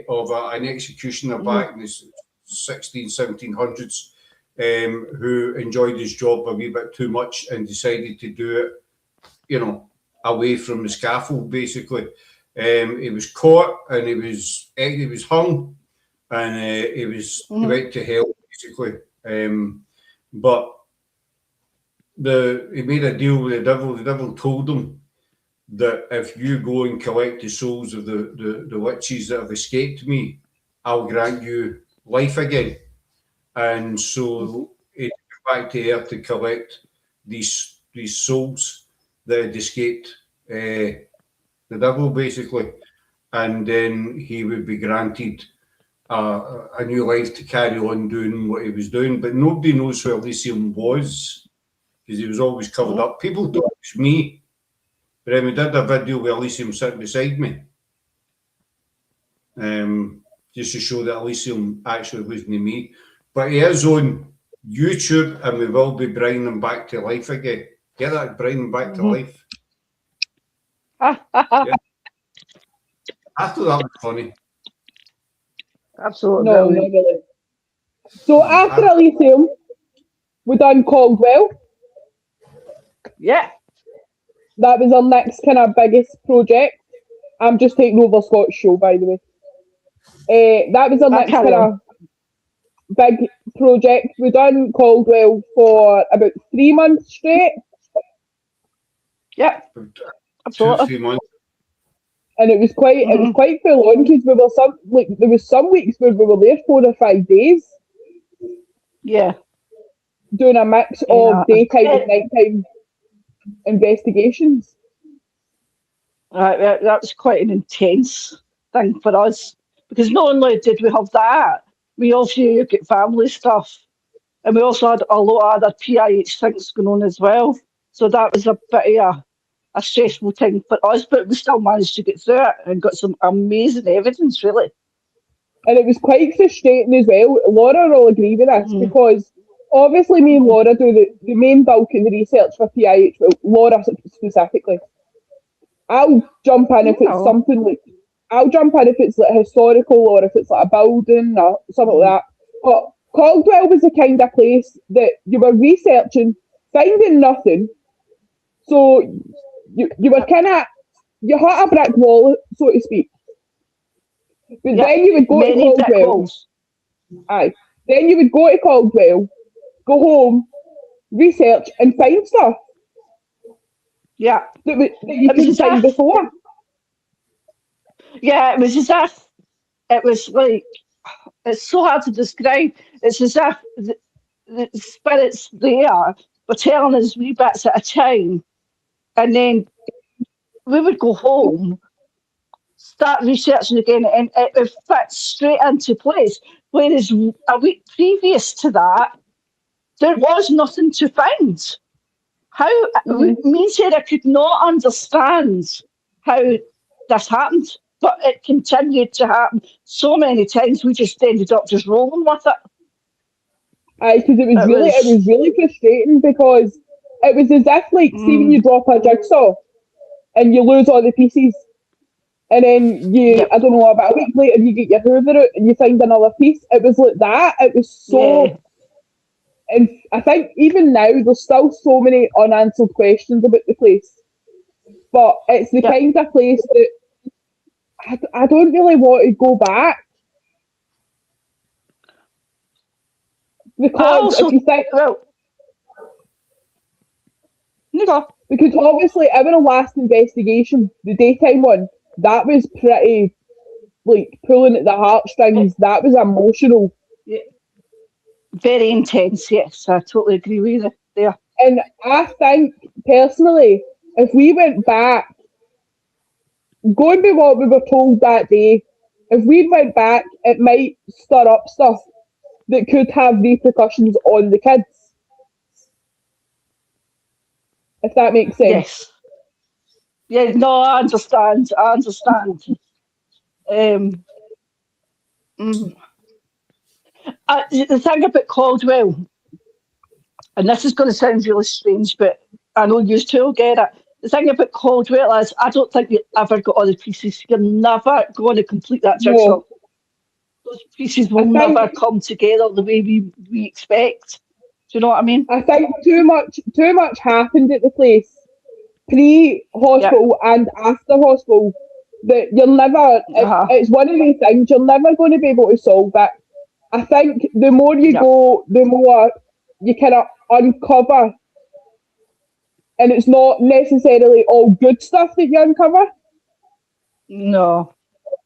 of an executioner back in the 1700s who enjoyed his job a wee bit too much and decided to do it, you know, away from the scaffold, basically. He was caught and he was hung and he went to hell, basically. But he made a deal with the devil. The devil told him that if you go and collect the souls of the witches that have escaped me, I'll grant you life again. And so he went back to Earth to collect these souls that had escaped the devil basically, and then he would be granted a new life to carry on doing what he was doing. But nobody knows who Elysium was because he was always covered up. People thought it was me, but then we did a video with Elysium sitting beside me, just to show that Elysium actually wasn't me. But he is on YouTube, and we will be bringing him back to life again. Get that, bring him back to life. Yeah. I thought that was funny. Absolutely. No, not really. So after Elysium, we done Caldwell. Yeah. That was our next kind of biggest project. I'm just taking over Scott's show, by the way. That was our next kind of big project. We done Caldwell for about 3 months straight. Yeah. 2 Absolutely. 3 months. And it was quite full on because we were there was some weeks where we were there 4 or 5 days. Yeah. Doing a mix of daytime and nighttime investigations. That was quite an intense thing for us because not only did we have that, we also get family stuff, and we also had a lot of other PIH things going on as well. So that was a bit of a stressful thing for us, but we still managed to get through it and got some amazing evidence, really. And it was quite frustrating as well. Laura will agree with this because obviously me and Laura do the main bulk of the research for PIH, well, Laura specifically. I'll jump in if it's something like, I'll jump in if it's like historical or if it's like a building or something like that. But Caldwell was the kind of place that you were researching, finding nothing. So you were kind of, you hit a brick wall, so to speak. But then you would go to Caldwell. Aye. Then you would go to Caldwell, go home, research and find stuff. Yeah. That you couldn't find before. Yeah, it was as if it was like, it's so hard to describe. It's as if the spirits there were telling us wee bits at a time, and then we would go home, start researching again, and it would fit straight into place. Whereas a week previous to that, there was nothing to find. Me and Sarah could not understand how this happened, but it continued to happen so many times. We just ended up just rolling with it. Aye, because it was really frustrating because it was as if like see when you drop a jigsaw and you lose all the pieces, and then I don't know, about a week later you get your hoover out and you find another piece. It was like that. It was so. Yeah. And I think even now there's still so many unanswered questions about the place. But it's the kind of place that I don't really want to go back. Because if you think, because obviously our last investigation, the daytime one, that was pretty like pulling at the heartstrings. That was emotional. Yeah. Very intense, yes. I totally agree with you there. And I think, personally, if we went back, going by what we were told that day, if we went back, it might stir up stuff that could have repercussions on the kids. If that makes sense. Yes. Yeah, no, I understand. The thing about Caldwell, and this is going to sound really strange, but I know you two will get it. The thing about Caldwell is I don't think you ever got all the pieces. You're never going to complete that jigsaw. No. Those pieces will never come together the way we expect. Do you know what I mean? I think too much happened at the place, pre-hospital and after hospital, that you're never, it's one of these things, you're never going to be able to solve it. I think the more you go, the more you kind of uncover. And it's not necessarily all good stuff that you uncover. No.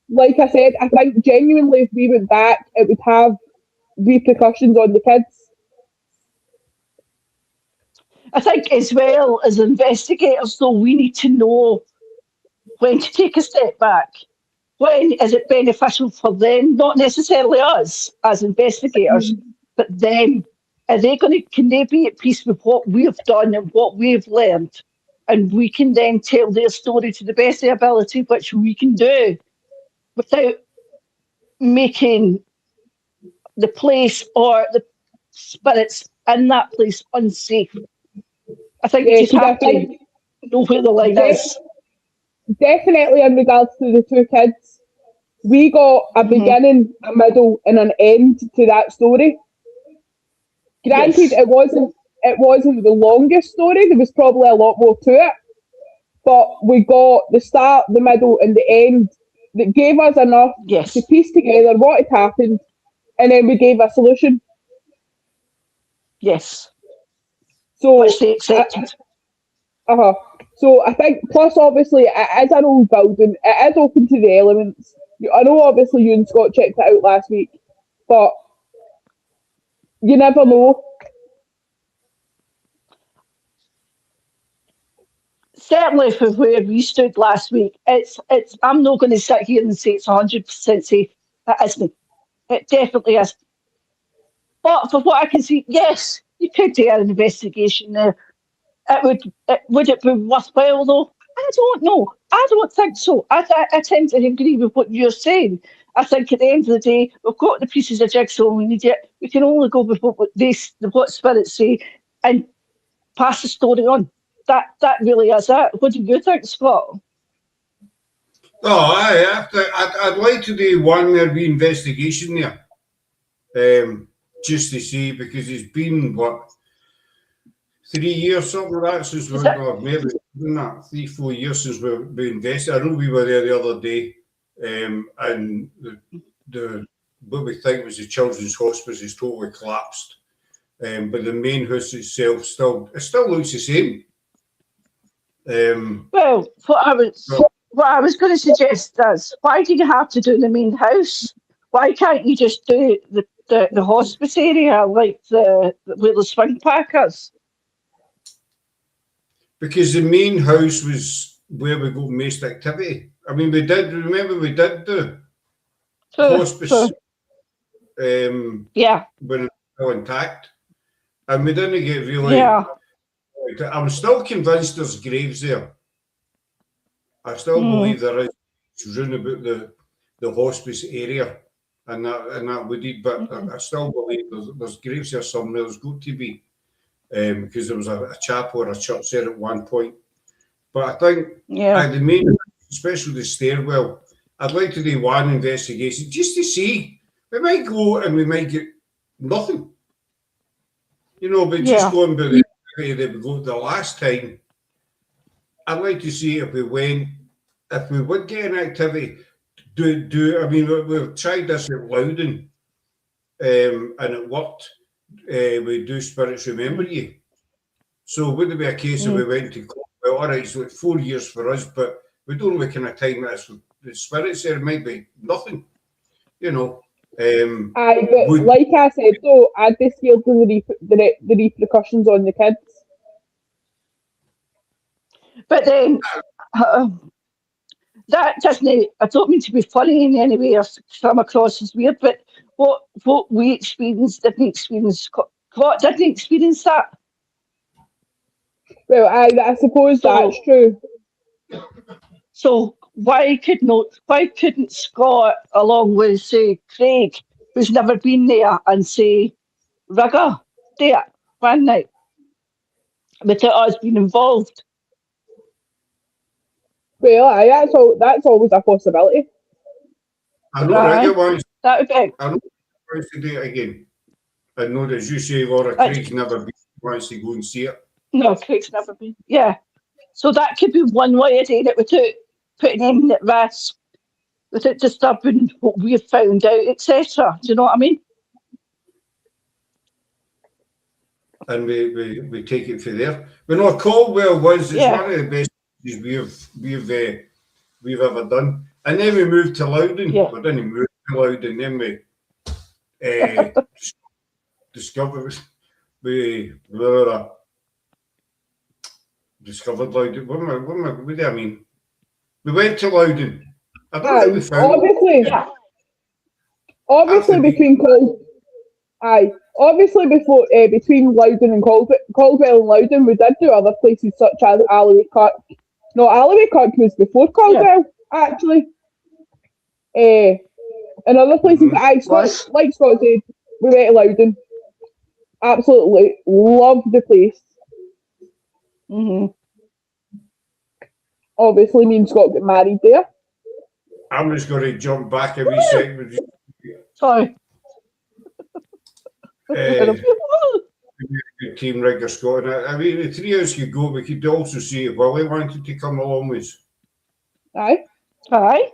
Like I said, I think genuinely if we went back, it would have repercussions on the kids. I think as well as investigators, though, we need to know when to take a step back. When is it beneficial for them? Not necessarily us as investigators, but them. Are they can they be at peace with what we've done and what we've learned? And we can then tell their story to the best of their ability, which we can do without making the place or the spirits in that place unsafe. I think you just have to know where the line is. Definitely in regards to the two kids, we got a beginning, a middle and an end to that story. Granted, it wasn't the longest story, there was probably a lot more to it, but we got the start, the middle and the end that gave us enough to piece together what had happened, and then we gave a solution. Yes. So which they accepted. So I think, plus obviously it is an old building, it is open to the elements. I know obviously you and Scott checked it out last week, but you never know. Certainly for where we stood last week, it's I'm not going to sit here and say it's 100% safe. It isn't. It definitely is. But for what I can see, yes, you could do an investigation there. Would it be worthwhile though? I don't know. I don't think so. I tend to agree with what you're saying. I think at the end of the day, we've got the pieces of jigsaw we need it. We can only go with what spirits say and pass the story on. That really is it. What do you think, Scott? Oh, I'd like to do one investigation there, just to see, because it's been 3 years, something like that, since maybe 3-4 years since we invested. I know we were there the other day, and the what we think was the children's hospice is totally collapsed, but the main house itself still looks the same. Well, what I was going to suggest is, why do you have to do the main house? Why can't you just do the hospice area, like where the swing park is? Because the main house was where we got most activity. I mean, we did the hospice when it was still intact, and we didn't get really. Yeah. I'm still convinced there's graves there. I still believe there is round about the hospice area, and that we did, but I still believe there's graves there somewhere. There's got to be, because there was a chapel or a church there at one point. But I think the main, especially the stairwell, I'd like to do one investigation just to see. We might go and we might get nothing, but just going by the way that we got the last time, I'd like to see if we would get an activity. I mean, we've tried this at Loudon, and it worked. We do Spirits Remember You. So would it be a case if we went to well, all right, so it's 4 years for us, but we don't know what kind of time that is. The spirits there might be nothing, but like I said, though, I'd be scared of the repercussions on the kids. But then, that doesn't, I don't mean to be funny in any way or come across as weird, but what we experienced didn't experience that. Well, I suppose that's true. So why couldn't Scott, along with, say, Craig, who's never been there, and say, Rugger, there, one night, without us being involved? Well, that's always a possibility. I know Rugger wants. That would be. I know wants to do it again. I know that, as you say, Laura, Craig's never been, wants to go and see it. No, Craig's never been. Yeah. So that could be one way of doing it without putting him at risk, without disturbing what we've found out, etc. Do you know what I mean? And we take it from there. But no, Caldwell was one of the best we've ever done. And then we moved to Loudon. Yeah. We didn't move to Loudon. Then we discovered Loudon. What do I mean? We went to Loudon. I don't think we found it. obviously, Yeah. obviously After between obviously before between Loudon and Caldwell and Loudon, we did do other places such as Alloway Kirk. No, Alloway Kirk was before Caldwell, actually. And other places, Was. like Scott said, we went to Loudon. Absolutely loved the place. Mm-hmm. Obviously, me and Scott got married there. I'm just going to jump back a wee second. Sorry. Good team, Rigger Scott. I mean, the three of us could go. We could also see if Willie wanted to come along with us. Aye. Aye.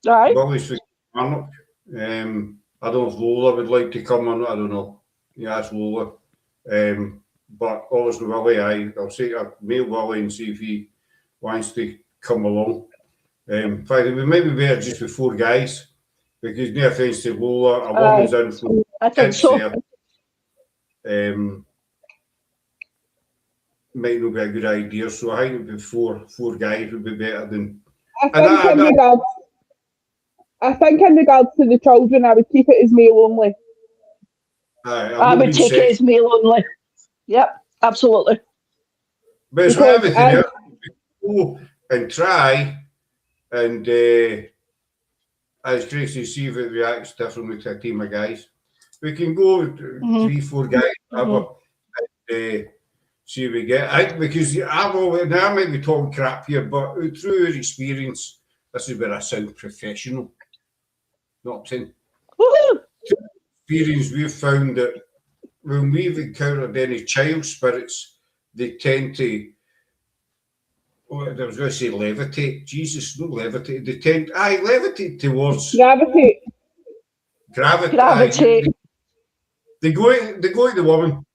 Aye. Willie's for Arnold. I don't know if Lola would like to come on. I don't know. Yeah, that's Lola. But obviously, Willie, I'll say I'll mail Willie and see if he wants to come along. In fact, we might be better just with 4 guys because no offence to Lola, a woman's in from I think so. there. Might not be a good idea. So I think it'd be four guys would be better than. I think in regards to the children, I would keep it as male only. I would take it as male only. Yep, absolutely. But it's not everything else. Go and try, and as Gracie see if it reacts differently to a team of guys. We can go 3, 4 guys, and see what we get. I think because now I might be talking crap here, but through our experience, this is where I sound professional. Not saying. Woohoo! Experience, we've found that when we've encountered any child spirits, they tend to, I was going to say levitate. Jesus, no levitate. They tend, levitate towards Gravitate. Gravitate. They go to the woman.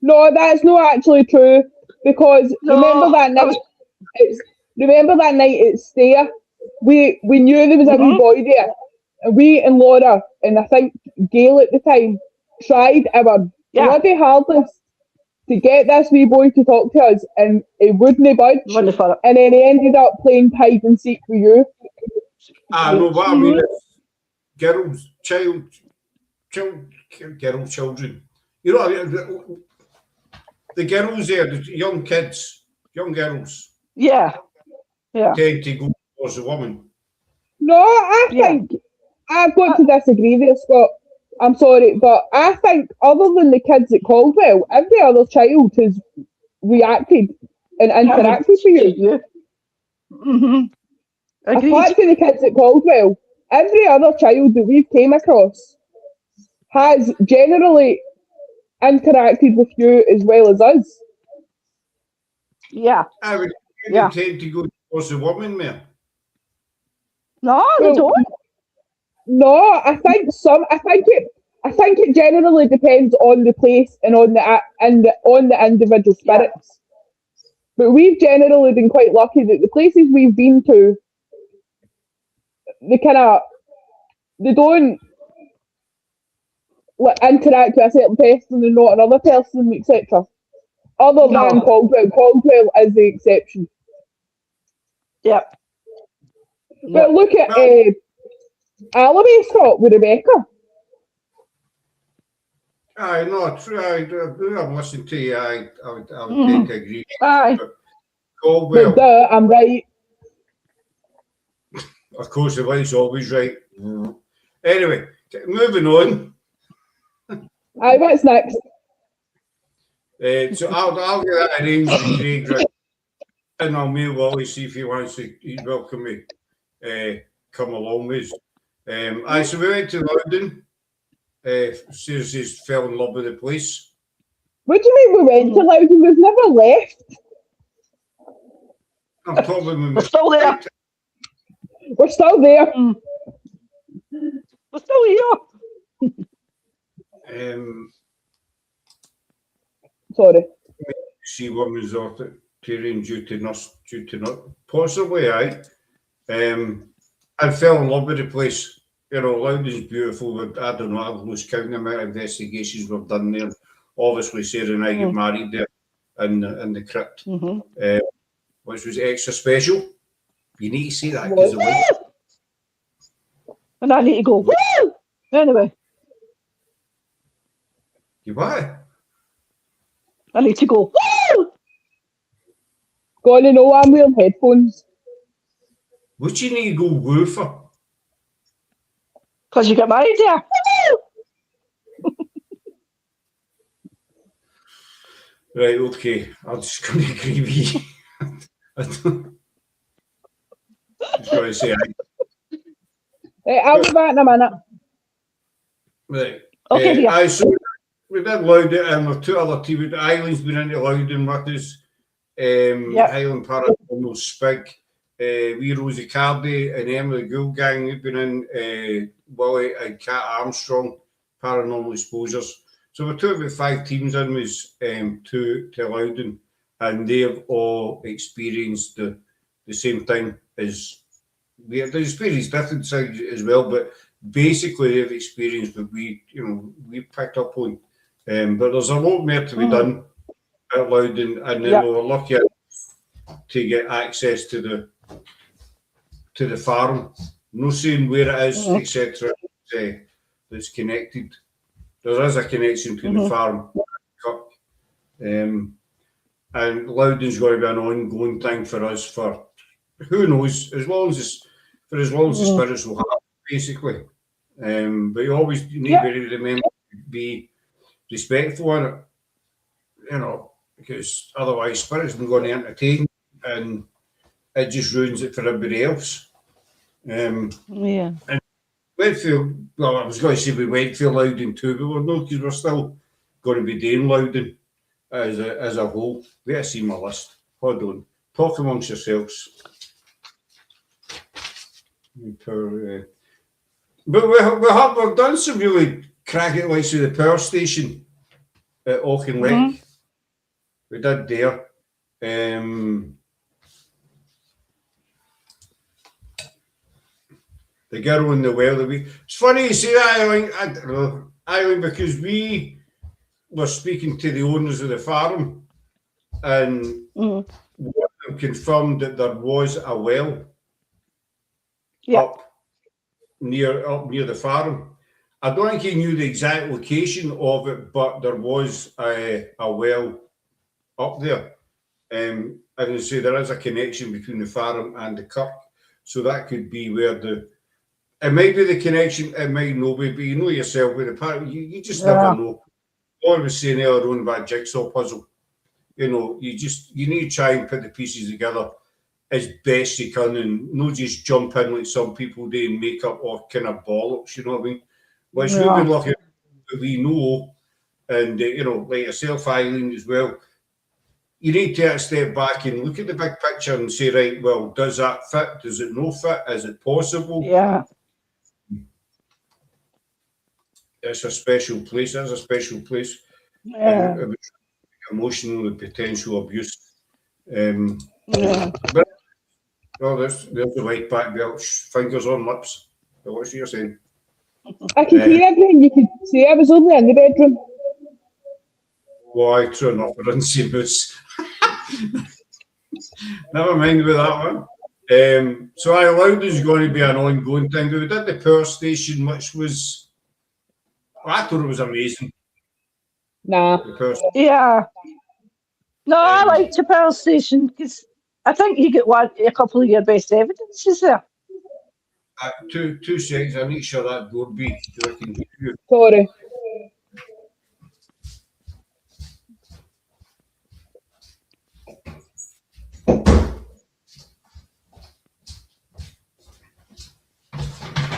No, that's not actually true because remember that night at Stair, we knew there was a wee boy there, and we and Laura and I think Gail at the time tried our bloody hardest to get this wee boy to talk to us, and he wouldn't budge. Wonderful. And then he ended up playing hide and seek with you. No, what I mean is children. You know, the girls there, the young girls. Yeah. Tend to go towards the woman. No, I think I've got to disagree there, Scott. I'm sorry, but I think other than the kids at Caldwell, every other child has reacted and interacted with you. Agreed. Apart from the kids at Caldwell, every other child that we've came across has generally interacted with you as well as us. Yeah. I would tend to go towards the woman, man. No, they don't. No, I think it generally depends on the place and on the individual spirits. But we've generally been quite lucky that the places we've been to, they don't interact with a certain person and not another person, etc. Other than Caldwell. Caldwell is the exception. Yep. But look at Alloway, Scott, with Rebecca. No, true. I'm listening to you. I would tend to agree. Aye. Caldwell. But I'm right. Of course, the wife's always right. Anyway, moving on. Aye, what's next? So I'll get that arranged with Craig, right? And I'll mail Wally, see if he wants to. He's welcome me. Come along with us. So we went to London. Seriously fell in love with the place. What do you mean we went to Loudon? We've never left. I'm talking when We're still there. We're still there. We're still here. Sorry. See one resort due to not possibly I fell in love with the place. You know, Loudon's beautiful. I don't know, I've lost count the amount of investigations we've done there. Obviously, Sarah and I got married there in the crypt, which was extra special. You need to say that because the wind. And I need to go, woo! Anyway, You what? I need to go, woo! Gonna know I'm wearing headphones. What do you need to go woo for? Because you get married there. Woo! Right, okay. I'm just going to agree with you. Just going to say, Right, I'll be back in a minute. right. Okay, dear. Aye, so we did Loudon, and we've two other TV. Eileen's been into Loudon with us. Yep. Highland Paranormal Spig. We Rosie Cardy and Emily Gould gang have been in. Willie and Kat Armstrong, Paranormal Exposures. So we're two about 5 teams in was to Loudon, and they've all experienced the same thing as we have. They've experienced different things as well, but basically they've experienced what we picked up on. But there's a lot more to be done at Loudon, and then we were lucky to get access to the farm. No saying where it is, etc. That's connected. There is a connection to the farm, and Loudon's going to be an ongoing thing for us for who knows, as long as the spirits will have, basically. But you always need to remember to be respectful in it, you know, because otherwise spirits are going to entertain and it just ruins it for everybody else. And Wentfield, well, I was going to say we went for Loudon too, but we're not, because we're still going to be doing Loudon as a whole. Wait, I see my list. Hold on. Talk amongst yourselves. But we've done some really cracking, like the power station at Auchinleck. We did there. The girl in the well. It's funny you say that, Eileen, because we were speaking to the owners of the farm, and one of them confirmed that there was a well up near the farm. I don't think he knew the exact location of it, but there was a well up there. And I say there is a connection between the farm and the kirk, so that could be where it might be the connection, it might not be, but you know yourself with the park, you just never know. I was saying earlier on about jigsaw puzzle. You know, you need to try and put the pieces together as best you can, and not just jump in like some people do and make up all kind of bollocks, you know what I mean? Which we've been lucky that we know, and you know, like yourself, Eileen, as well. You need to take a step back and look at the big picture and say, right, well, does that fit? Does it not fit? Is it possible? Yeah. It's a special place. It's a special place. Yeah. And emotional and potential abuse. Yeah. But, well, there's the white back belt, fingers on lips. So what's you're saying? I could hear everything you could say. I was only in the bedroom. Why, true enough, I didn't see boots. Never mind about that one. So I allowed is going to be an ongoing thing. We did the power station, which was, I thought it was amazing. Nah. Yeah. No, I liked the power station because I think you get a couple of your best evidences there. 2 seconds, I need to shut that door be so I can hear you. Sorry.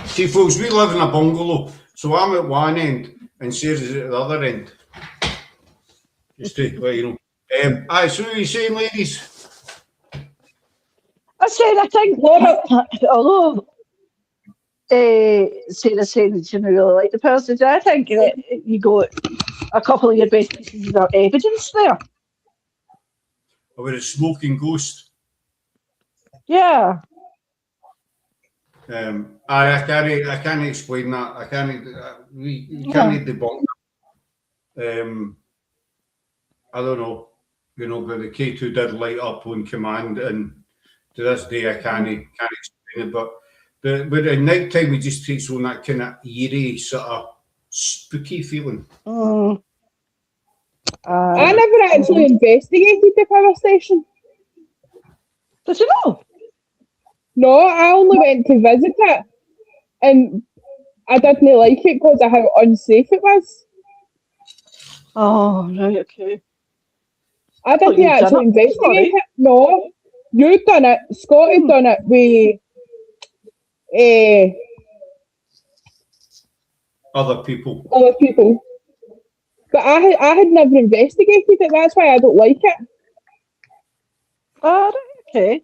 See, folks, we live in a bungalow, so I'm at one end and Sarah's at the other end. Just to let you know. Aye, so what are you saying, ladies? I said, I think, although Sarah said that she didn't really like the power station, I think you got a couple of your best pieces of evidence there. About a smoking ghost. Yeah. I can't explain that. I can't. You can't debunk that. I don't know. You know, but the K2 did light up on command, and to this day I can't explain it. But at night time, it just takes on that kind of eerie, sort of spooky feeling. I never actually investigated the power station. Did you know? No, I only went to visit it, and I didn't like it because of how unsafe it was. Oh, right, okay. I thought didn't you'd done actually it. investigate Sorry. it. No, you'd done it. Scott had done it with Other people. other people. But I had never investigated it. That's why I don't like it. Oh, right, okay.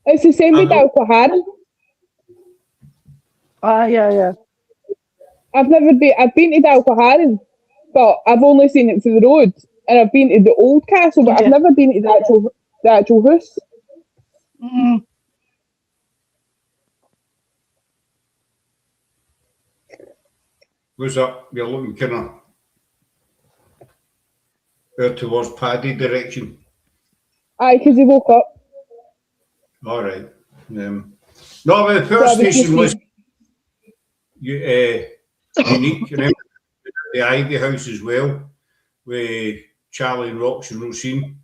It's the same with I Dalquahara. Yeah. I've been to Dalquahara, but I've only seen it through the road. And I've been to the old castle, but Yeah. I've never been to the actual house. Mm. What's up? You're looking kind of out towards Paddy direction. Aye, because he woke up. All right. No, but the power So I was station was just unique. Remember the Ivy House as well, with Charlie and Rox and Roisin.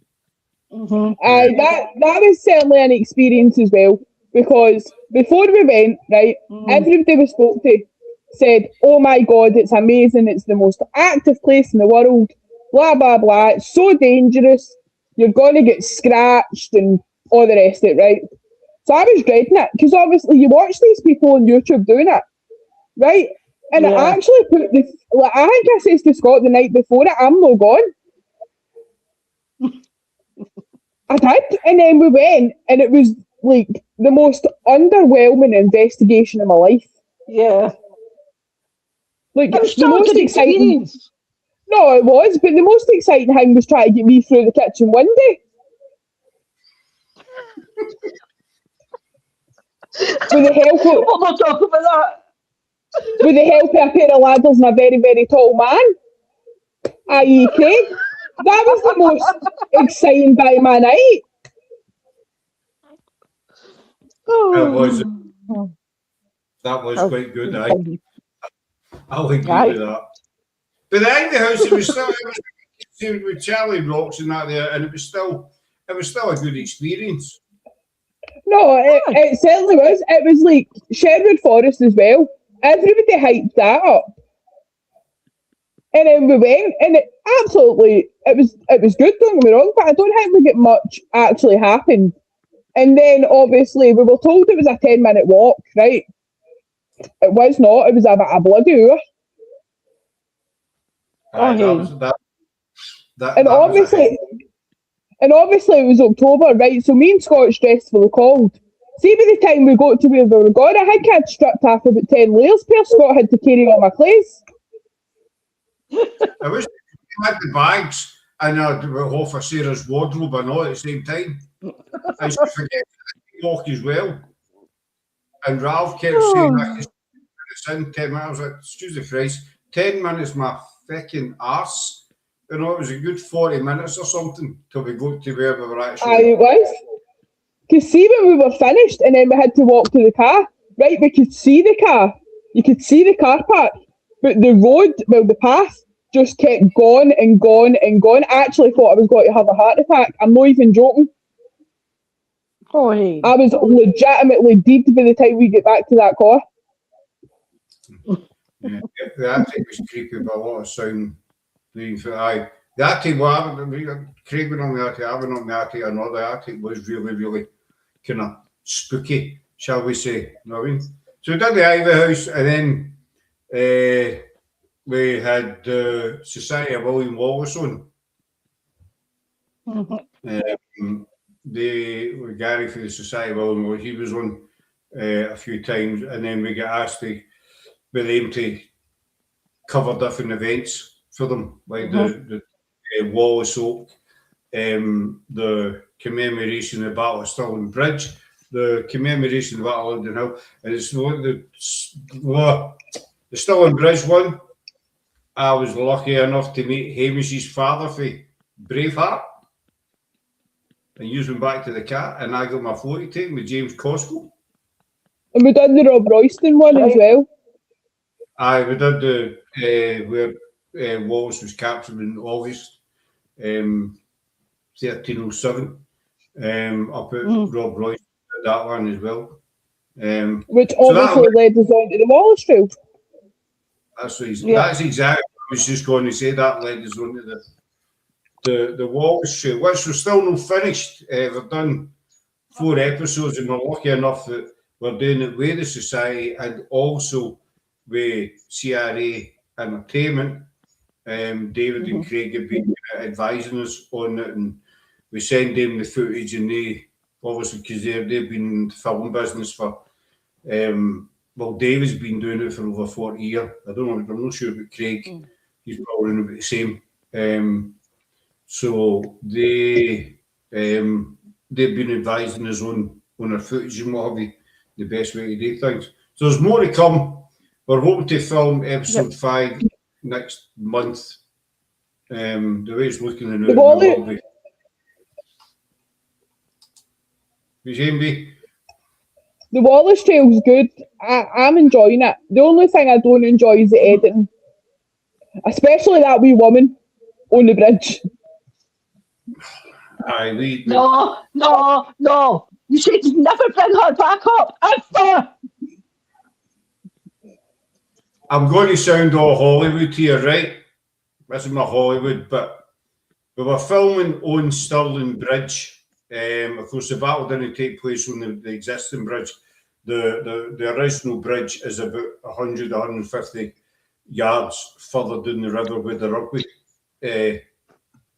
Mm-hmm. Aye, that was certainly an experience as well. Because before we went, right, everybody we spoke to said, "Oh my God, it's amazing! It's the most active place in the world." Blah blah blah. It's so dangerous. You're gonna get scratched and all the rest of it, right? So I was dreading it because obviously you watch these people on YouTube doing it, right? And Yeah. I actually put this. Like, I think I said to Scott the night before it, "I'm not gone." I did, and then we went, and it was like the most underwhelming investigation of my life. Yeah. Like It was the still a most good exciting. experience. No, it was, but the most exciting thing was trying to get me through the kitchen window. With the help of We'll not talk about that. with the help of a pair of ladders and a very, very tall man, i.e. Craig. That was the most exciting bit of my night. That was Oh. quite good. I'll agree Aye. with that. But the Ivy House, it was with Charlie and Rox and that there, and it was still a good experience. No, it certainly was. It was like Sherwood Forest as well. Everybody hyped that up. And then we went, and it was good, don't get me wrong, but I don't think like much actually happened. And then obviously we were told it was a 10-minute walk, right? It was not, it was about a bloody hour. Aye, Okay. And obviously it was October, right? So me and Scott dressed for the cold. See, by the time we got to where we were going, I think I'd stripped off about 10 layers. Pierre Scott had to carry all my clothes. I wish we had the bags and half of Sarah's wardrobe and all at the same time. I used to forget to walk as well. And Ralph kept saying, I it's in 10 minutes. I was like, excuse the phrase, 10 minutes my fucking arse. You know, it was a good 40 minutes or something till we got to where we were actually. Aye, it was. Because see, when we were finished and then we had to walk to the car, right, we could see the car. You could see the car park. But the road, well, the path just kept going and going and going. I actually thought I was going to have a heart attack. I'm not even joking. Oh, hey. I was legitimately dead by the time we get back to that car. Yeah, the attic was creepy with a lot of sound. Aye. The attic, well, Craig went on the attic, I went on the attic, and all the attic was really, really kind of spooky, shall we say. You know what I mean? So we did the Ivy House, and then we had the Society of William Wallace on. Gary for the Society of William Wallace, he was on a few times, and then we got asked by them to cover different events for them, like the Wallace Oak, the commemoration of the Battle of Stirling Bridge, the commemoration of the Battle of London Hill, and it's the Stirling Bridge one. I was lucky enough to meet Hamish's father for Braveheart. and you went back to the car, and I got my photo taken with James Cosgrove. And we done the Rob Royston one as well. Aye, we did the where Wallace was captured in August 1307. Up at Rob Royston, that one as well. Which so obviously led us on to the Wallace trial. That's exactly. I was just going to say that led us on to the Wallace trial, which was still not finished. We've done 4 episodes, and we're lucky enough that we're doing it with the Society and also with CRA Entertainment. David and Craig have been advising us on it, and we send them the footage, and they obviously, because they've been in the film business for David's been doing it for over 40 years. I'm not sure about Craig. He's probably about the same. So they've been advising us on our footage and what have you, the best way to do things. So there's more to come. We're hoping to film episode 5 next month. The way it's looking in the Wallace trial's good. I'm enjoying it. The only thing I don't enjoy is the editing. Especially that wee woman on the bridge. Aye, No. You should never bring her back up, ever. I'm going to sound all Hollywood here, right? This is my Hollywood, but we were filming on Stirling Bridge. Of course, the battle didn't take place on the existing bridge. The original bridge is about 100, 150 yards further down the river where the rugby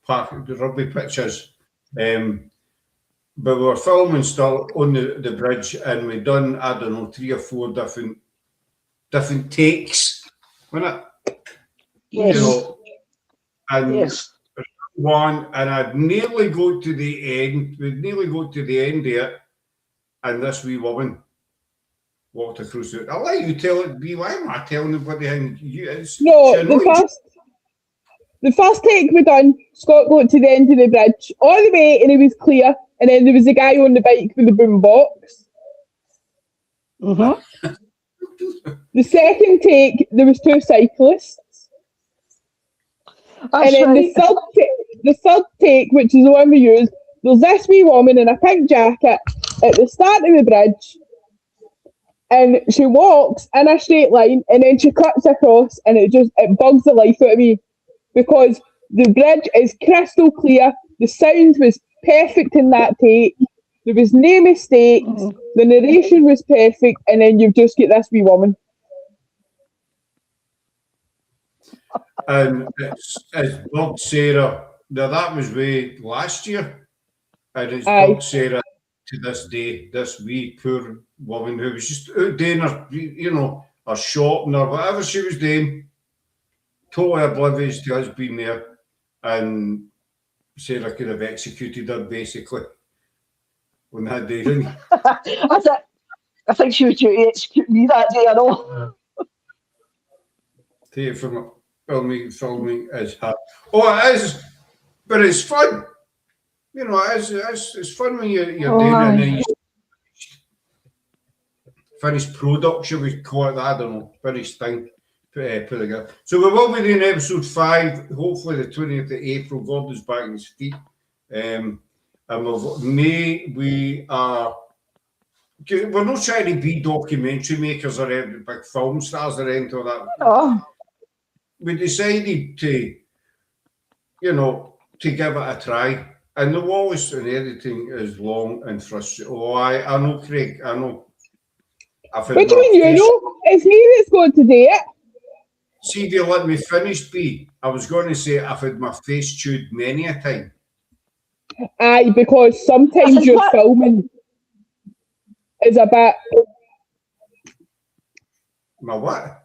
park, the rugby pitch is. But we were filming still on the bridge, and we done, I don't know, 3 or 4 different takes, wasn't it? Yes. You know, and one, and I'd nearly got to the end. We'd nearly got to the end there, and this wee woman walked across it. I'll let you tell it, B. Why am I telling them what the thing is? No, the first take we done, Scott got to the end of the bridge, all the way, and it was clear, and then there was a guy on the bike with the boom box. The second take, there was 2 cyclists. That's and then right. the third take, which is the one we used, there's this wee woman in a pink jacket at the start of the bridge, and she walks in a straight line, and then she cuts across, and it bugs the life out of me, because the bridge is crystal clear, the sound was perfect in that take, there was no mistakes, the narration was perfect, and then you've just got this wee woman. And it's bugged Sarah. Now that was way last year, and it's bugged Sarah to this day. This wee poor woman who was just out doing her, her shopping or whatever she was doing, totally oblivious to us being there, and Sarah could have executed her basically on that day, didn't he? I think she was due to execute me that day, I know. Take it from filming is hard. Oh, it is, but it's fun. It's fun when you're doing it, and then you finished product, shall we call it that? I don't know, finished thing. Put together. So we will be doing episode 5, hopefully the 20th of April. Gordon's back on his feet. And we're not trying to be documentary makers or big film stars or anything like that. Oh. We decided to give it a try. And the Wallace and editing is long and frustrating. Oh, I know, Craig, I know. What do you mean you know? It's me that's going to do it. See if you let me finish, B. I was going to say I've had my face chewed many a time. Aye, because sometimes your filming is a bit... My what?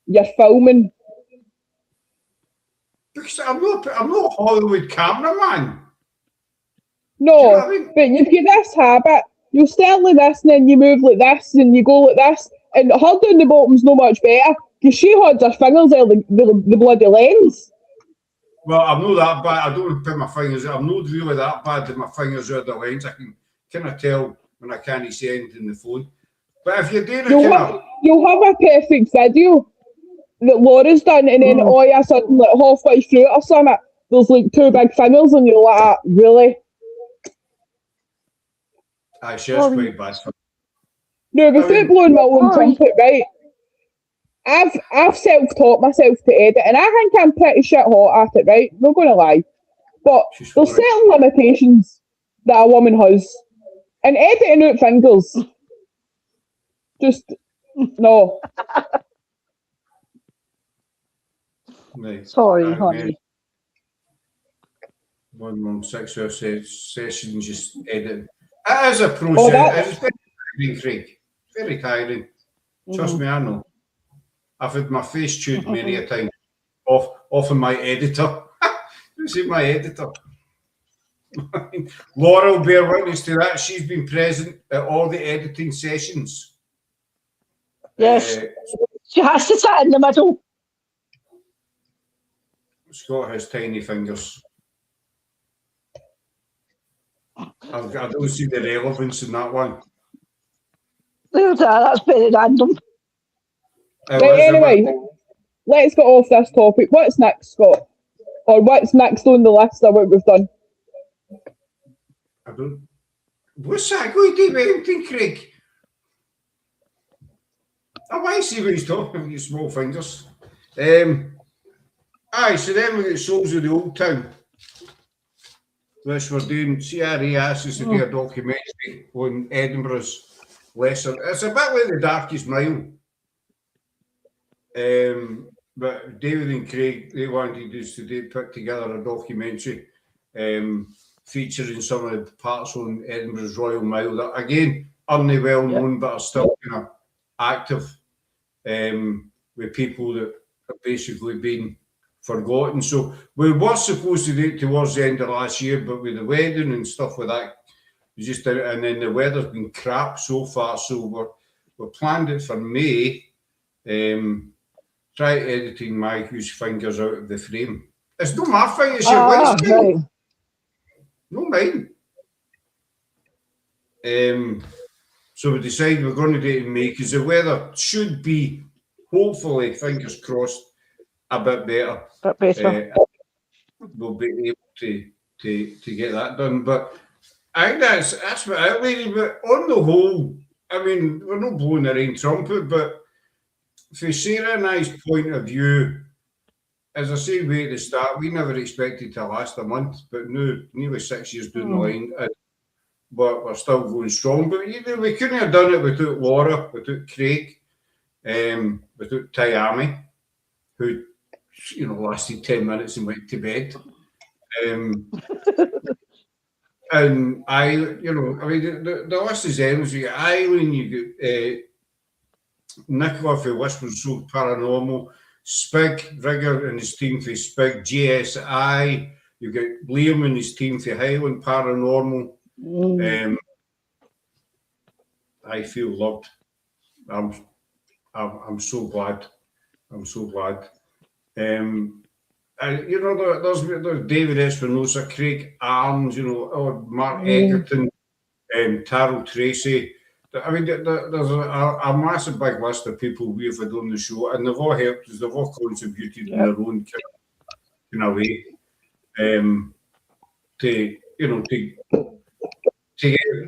Your filming. Because I'm not a Hollywood cameraman. No, you know what I mean? But you've got this habit. You start like this, and then you move like this, and you go like this. And her down the bottom's no much better, because she holds her fingers out like the bloody lens. Well, I'm not that bad. I don't want to put my fingers. I'm not really that bad that my fingers are the lines. I can kind of tell when I can't see anything in the phone. But if you're doing a you'll have a perfect video that Laura's done, and then all of a sudden, like halfway through it or something, there's like 2 big fingers, and you're like, really? Aye, she's quite bad. No, without blowing my own trumpet, right? I've self-taught myself to edit, and I think I'm pretty shit hot at it, right? Not gonna lie. But there's certain limitations that a woman has. And editing out fingers, just, no. Right. Sorry, honey. 1 sessions, just edit. It is a process. It's very tiring, Craig. Very tiring. Trust me, I know. I've had my face chewed many a time off of my editor. You see my editor? Laura will bear witness to that. She's been present at all the editing sessions. Yes. She has to sit in the middle. Scott has tiny fingers. I don't see the relevance in that one. That's very random. Right, anyway, let's get off this topic. What's next, Scott? Or what's next on the list of what we've done? I don't. What's that going to do with anything, Craig? I might see what he's talking about, your small fingers. Aye, so then we get Souls of the Old Town, which we're doing. CRA asked us to do a documentary on Edinburgh's lesser. It's a bit like The Darkest Mile. But David and Craig, they wanted us to put together a documentary featuring some of the parts on Edinburgh's Royal Mile that, again, aren't well known, but are still kind of active with people that have basically been forgotten. So we were supposed to do it towards the end of last year, but with the wedding and stuff like that, and then the weather's been crap so far, so we're planned it for May. Try editing my huge fingers out of the frame. It's not my fingers, it's your wife's fingers. Not mine. So we decided we're going to do it in May because the weather should be, hopefully, fingers crossed, a bit better. We'll be able to get that done. But I think that's what I really. But on the whole, I mean, we're not blowing the rain trumpet, but from Sarah and I's point of view, as I say way at the start, we never expected to last a month, but now, nearly 6 years down the line, but we're still going strong. But we couldn't have done it without Laura, without Craig, without Tayami, who lasted 10 minutes and went to bed. And I mean, the list is endless. You got Eileen, you got Nicola for Whispers So Paranormal, Spig, Rigger and his team for Spig, GSI, you've got Liam and his team for Highland Paranormal. I feel loved. I'm so glad. I'm so glad. There's David Espinosa, Craig Arms, Mark Egerton, Taro Tracy. I mean, there's a massive big list of people we've had on the show, and they've all helped us. They've all contributed in their own kind of way to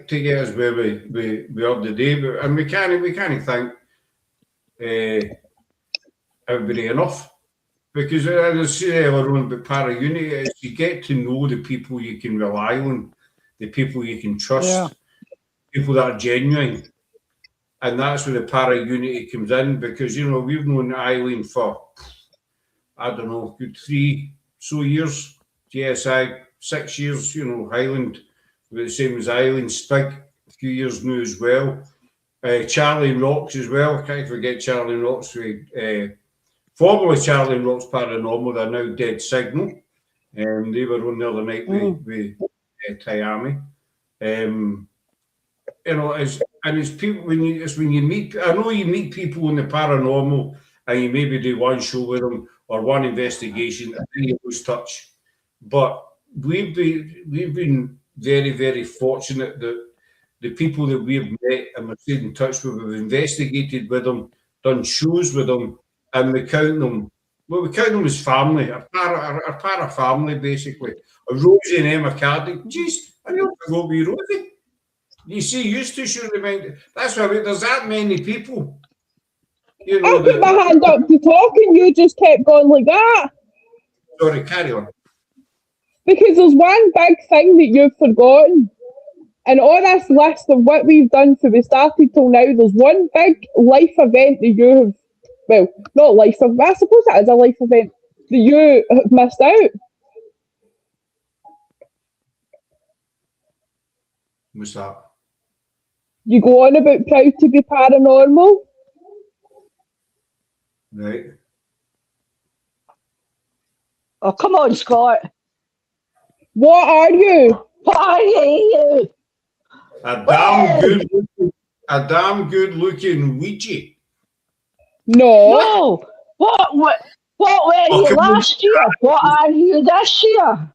get us where we are today. But and we can't thank everybody enough, because as I say earlier on about Para-Unity, is you get to know the people you can rely on, the people you can trust. People that are genuine, and that's where the Para-Unity comes in, because we've known Eileen for I don't know, good 3 years, GSI 6 years, Highland, the same as Eileen, Spig a few years now as well, Charlie and Rocks as well. I can't forget Charlie and Rocks, formerly Charlie and Rocks Paranormal, they're now Dead Signal, they were on the other night with Tayami. It's people when you meet. I know you meet people in the paranormal, and you maybe do one show with them, or one investigation, and then you lose touch. But we've been very, very fortunate that the people that we've met and we've stayed in touch with, we've investigated with them, done shows with them, and we count them. Well, we count them as family, a para family, basically. Rosie and Emma Cardy. Jeez, I never forgot with Rosie. You see, used to should remind. That's why there's that many people. You know, I put my hand up to talk and you just kept going like that. Sorry, carry on. Because there's one big thing that you've forgotten. And on this list of what we've done since we started till now, there's one big life event that you have, well, not life event, I suppose that is a life event that you have missed out. What's that? You go on about proud to be paranormal. Right. Oh, come on, Scott. What are you? What are you? A damn good looking Ouija. No. No. What were you last year? What are you this year?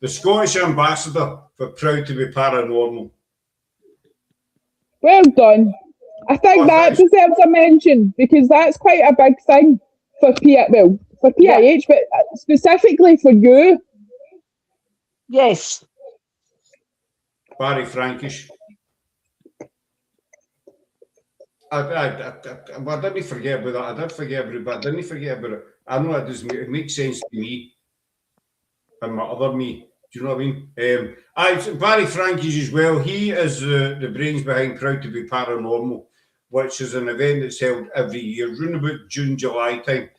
The Scottish ambassador for Proud to be Paranormal. Well done. I think Oh, that thanks. deserves a mention because that's quite a big thing for PIH, but specifically for you. Yes. Barry Frankish. I didn't forget about that. I did forget about it, but I didn't forget about it. I know it makes sense to me and my other me. Do you know what I mean? Barry Frankish as well. He is the brains behind Proud to be Paranormal, which is an event that's held every year, around about June, July time,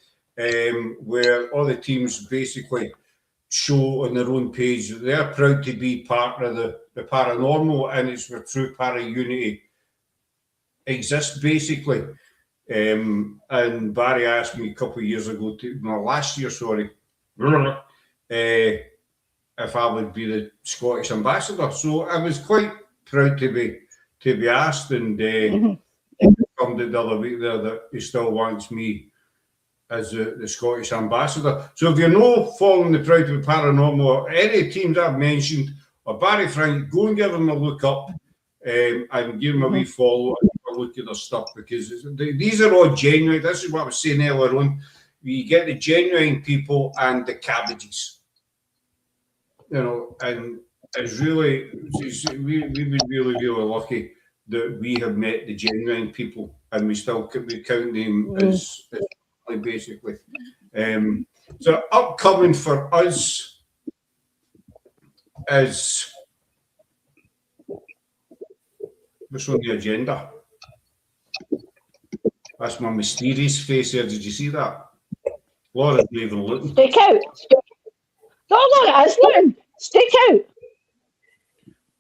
where all the teams basically show on their own page that they're proud to be part of the paranormal, and it's where true para unity exists, basically. And Barry asked me a couple of years ago, last year, sorry, if I would be the Scottish ambassador. So I was quite proud to be asked, and he confirmed the other week there that he still wants me as the Scottish ambassador. So if you're not following the Proud to be Paranormal or any teams I've mentioned, or Barry Frank, go and give them a look up and give them a wee follow and have a look at their stuff, because these are all genuine. This is what I was saying earlier on. You get the genuine people and the cabbages, you know, and it's really, we've been really, really lucky that we have met the genuine people, and we count them as basically. So upcoming for us is what's on the agenda? That's my mysterious face there. Did you see that? Laura's not even looking. Stick out. No, it isn't. Stick out.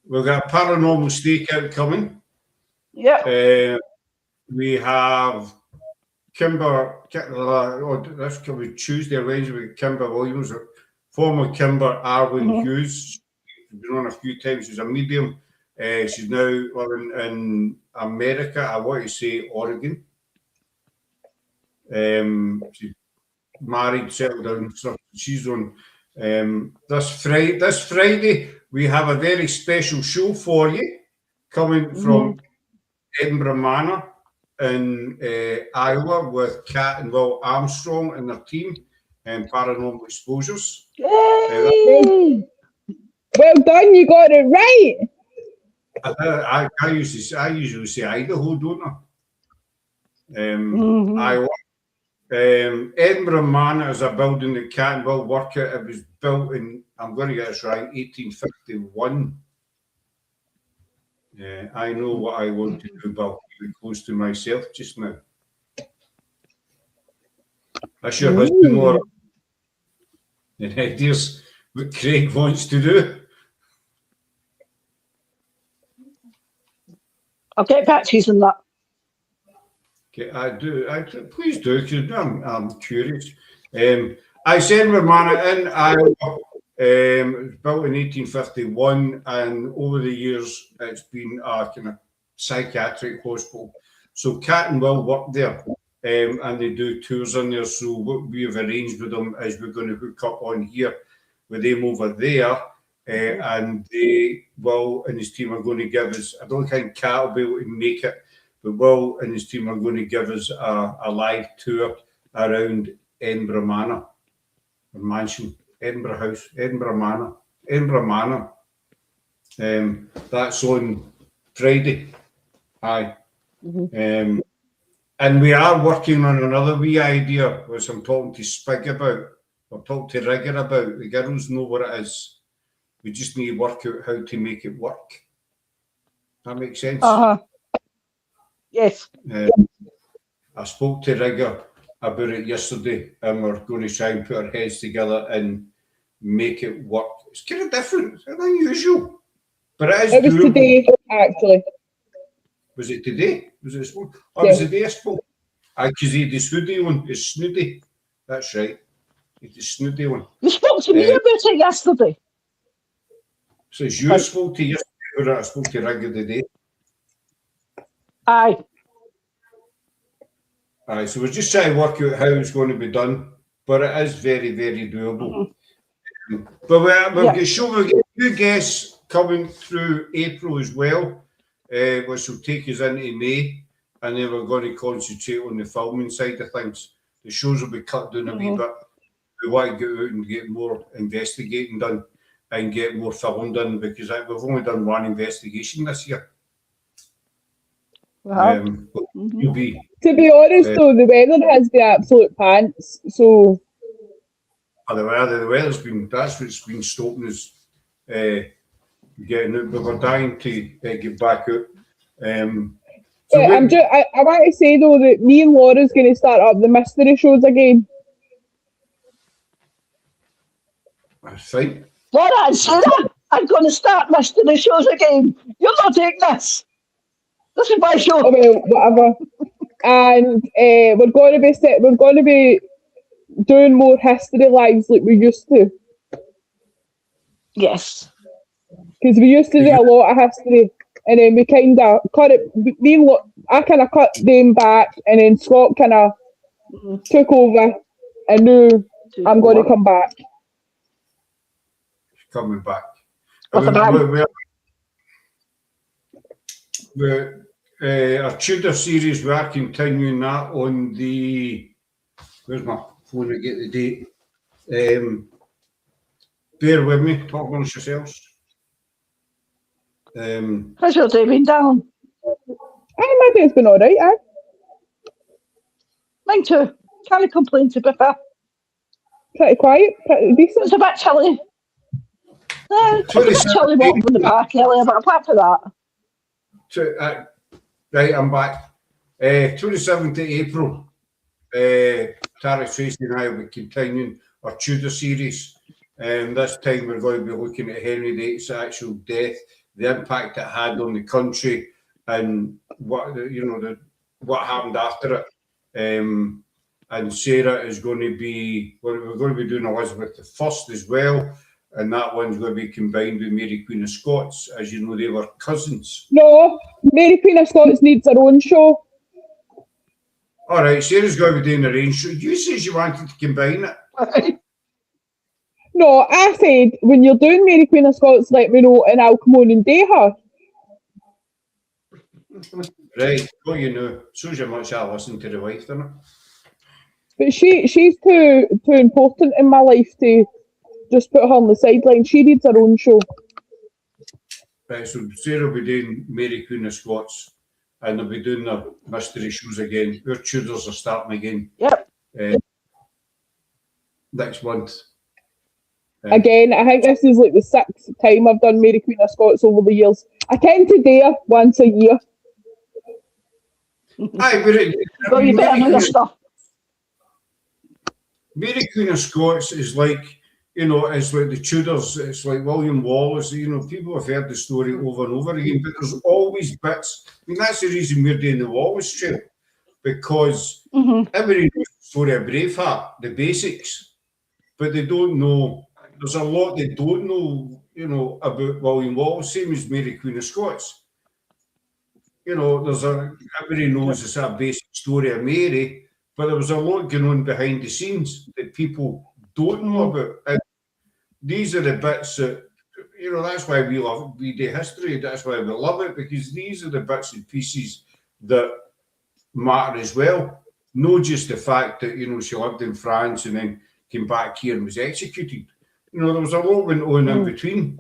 We've got a paranormal stakeout coming. Yep. We have Kimber, that's coming Tuesday, Wednesday with Kimber Williams, former Kimber Arwen Hughes. She's been on a few times. She's a medium. She's now living in America. I want to say Oregon. She's married, settled down. So she's on this Friday. We have a very special show for you coming from Edinburgh Manor in Iowa with Kat and Will Armstrong and their team and Paranormal Exposures. Yay! Well done, you got it right. I usually say Idaho, don't I? Iowa. Edinburgh Manor is a building that Kat and Will work at. It was built in, I'm going to get this right, 1851. I know what I want to do, but I'll keep it close to myself just now. That's your husband, Laura. And here's what Craig wants to do. I'll get back to you on that. Okay, please do, because I'm curious. I said we're Manor in Iowa. It was built in 1851, and over the years, it's been a kind of psychiatric hospital. So Kat and Will worked there and they do tours on there. So what we have arranged with them is we're going to hook up on here with them over there, and Will and his team are going to give us, I don't think Kat will be able to make it, but Will and his team are going to give us a live tour around Edinburgh Manor, or Mansion, Edinburgh House, Edinburgh Manor. That's on Friday. Aye. And we are working on another wee idea, which I'm talking to Spig about, or talking to Rigger about. The girls know what it is. We just need to work out how to make it work. That makes sense? Yes. I spoke to Rigger about it yesterday, and we're going to try and put our heads together and make it work. It's kind of different, it's unusual, but it is It was doable. today, actually. Was it today? Was it spoke? Oh, Yeah. it was the day I spoke. Because he had his hoodie on, his snooty. That's right. He had his snooty on. You spoke to me about it yesterday. So it's you spoke to yesterday, or I spoke to Rigger today. Aye. Aye, so we're just trying to work out how it's going to be done, but it is very, very doable. But we've got two guests coming through April as well, which will take us into May, and then we're going to concentrate on the filming side of things. The shows will be cut down a wee bit. We want to get out and get more investigating done and get more film done, because we've only done one investigation this year. You'll be, To be honest, though, the weather has the absolute pants. So the weather's been, that's what's been stopping us getting out, but we're dying to get back out. So I want to say though that me and Laura's going to start up the mystery shows again. That's fine. Laura and Sarah, I'm going to start mystery shows again. You're not taking this. This is my show. Oh, well, whatever. And we're going to be doing more history lives like we used to. Yes. Because we used to do a lot of history, and then we kind of cut it. I kind of cut them back, and then Scott kind of took over, and now I'm going to come back. Coming back. Our Tudor series, we are continuing that on the, where's my phone to get the date? Bear with me, talk amongst yourselves. How's your day been down? My day's been all right, aye. Mine too. Can't complain, to be fair. Pretty quiet, pretty decent. It's a bit chilly. It's a bit chilly walking in the park earlier, but apart from that. Right, I'm back. 27th of April, Tara Tracy and I will be continuing our Tudor series. This time we're going to be looking at Henry VIII's actual death, the impact it had on the country, and what happened after it. And Sarah is going to be, we're going to be doing Elizabeth I as well, and that one's going to be combined with Mary Queen of Scots. As you know, they were cousins. No, Mary Queen of Scots needs her own show. All right, Sarah's going to be doing her own show. You said you wanted to combine it. No, I said, when you're doing Mary Queen of Scots, let me know and I'll come on and date her. Right, well, you know, shows you how much I listen to the wife, doesn't it? But she's too important in my life to just put her on the sideline. She needs her own show. Right, so Sarah will be doing Mary Queen of Scots, and they'll be doing their mystery shows again. Our Tudors are starting again. Yep. Next month. Again, I think this is like the 6th time I've done Mary Queen of Scots over the years. I tend to do her once a year. Aye, but Well, you better know your stuff. Mary Queen of Scots is like, you know, it's like the Tudors, it's like William Wallace, you know, people have heard the story over and over again, but there's always bits. I mean, that's the reason we're doing the Wallace Trail, because everybody knows the story of Braveheart, the basics, but they don't know, there's a lot they don't know, you know, about William Wallace, same as Mary Queen of Scots. You know, everybody knows it's a basic story of Mary, but there was a lot going on behind the scenes that people don't know about. And these are the bits that, you know, that's why we do history. That's why we love it, because these are the bits and pieces that matter as well. Not just the fact that, you know, she lived in France and then came back here and was executed. You know, there was a lot went on in between.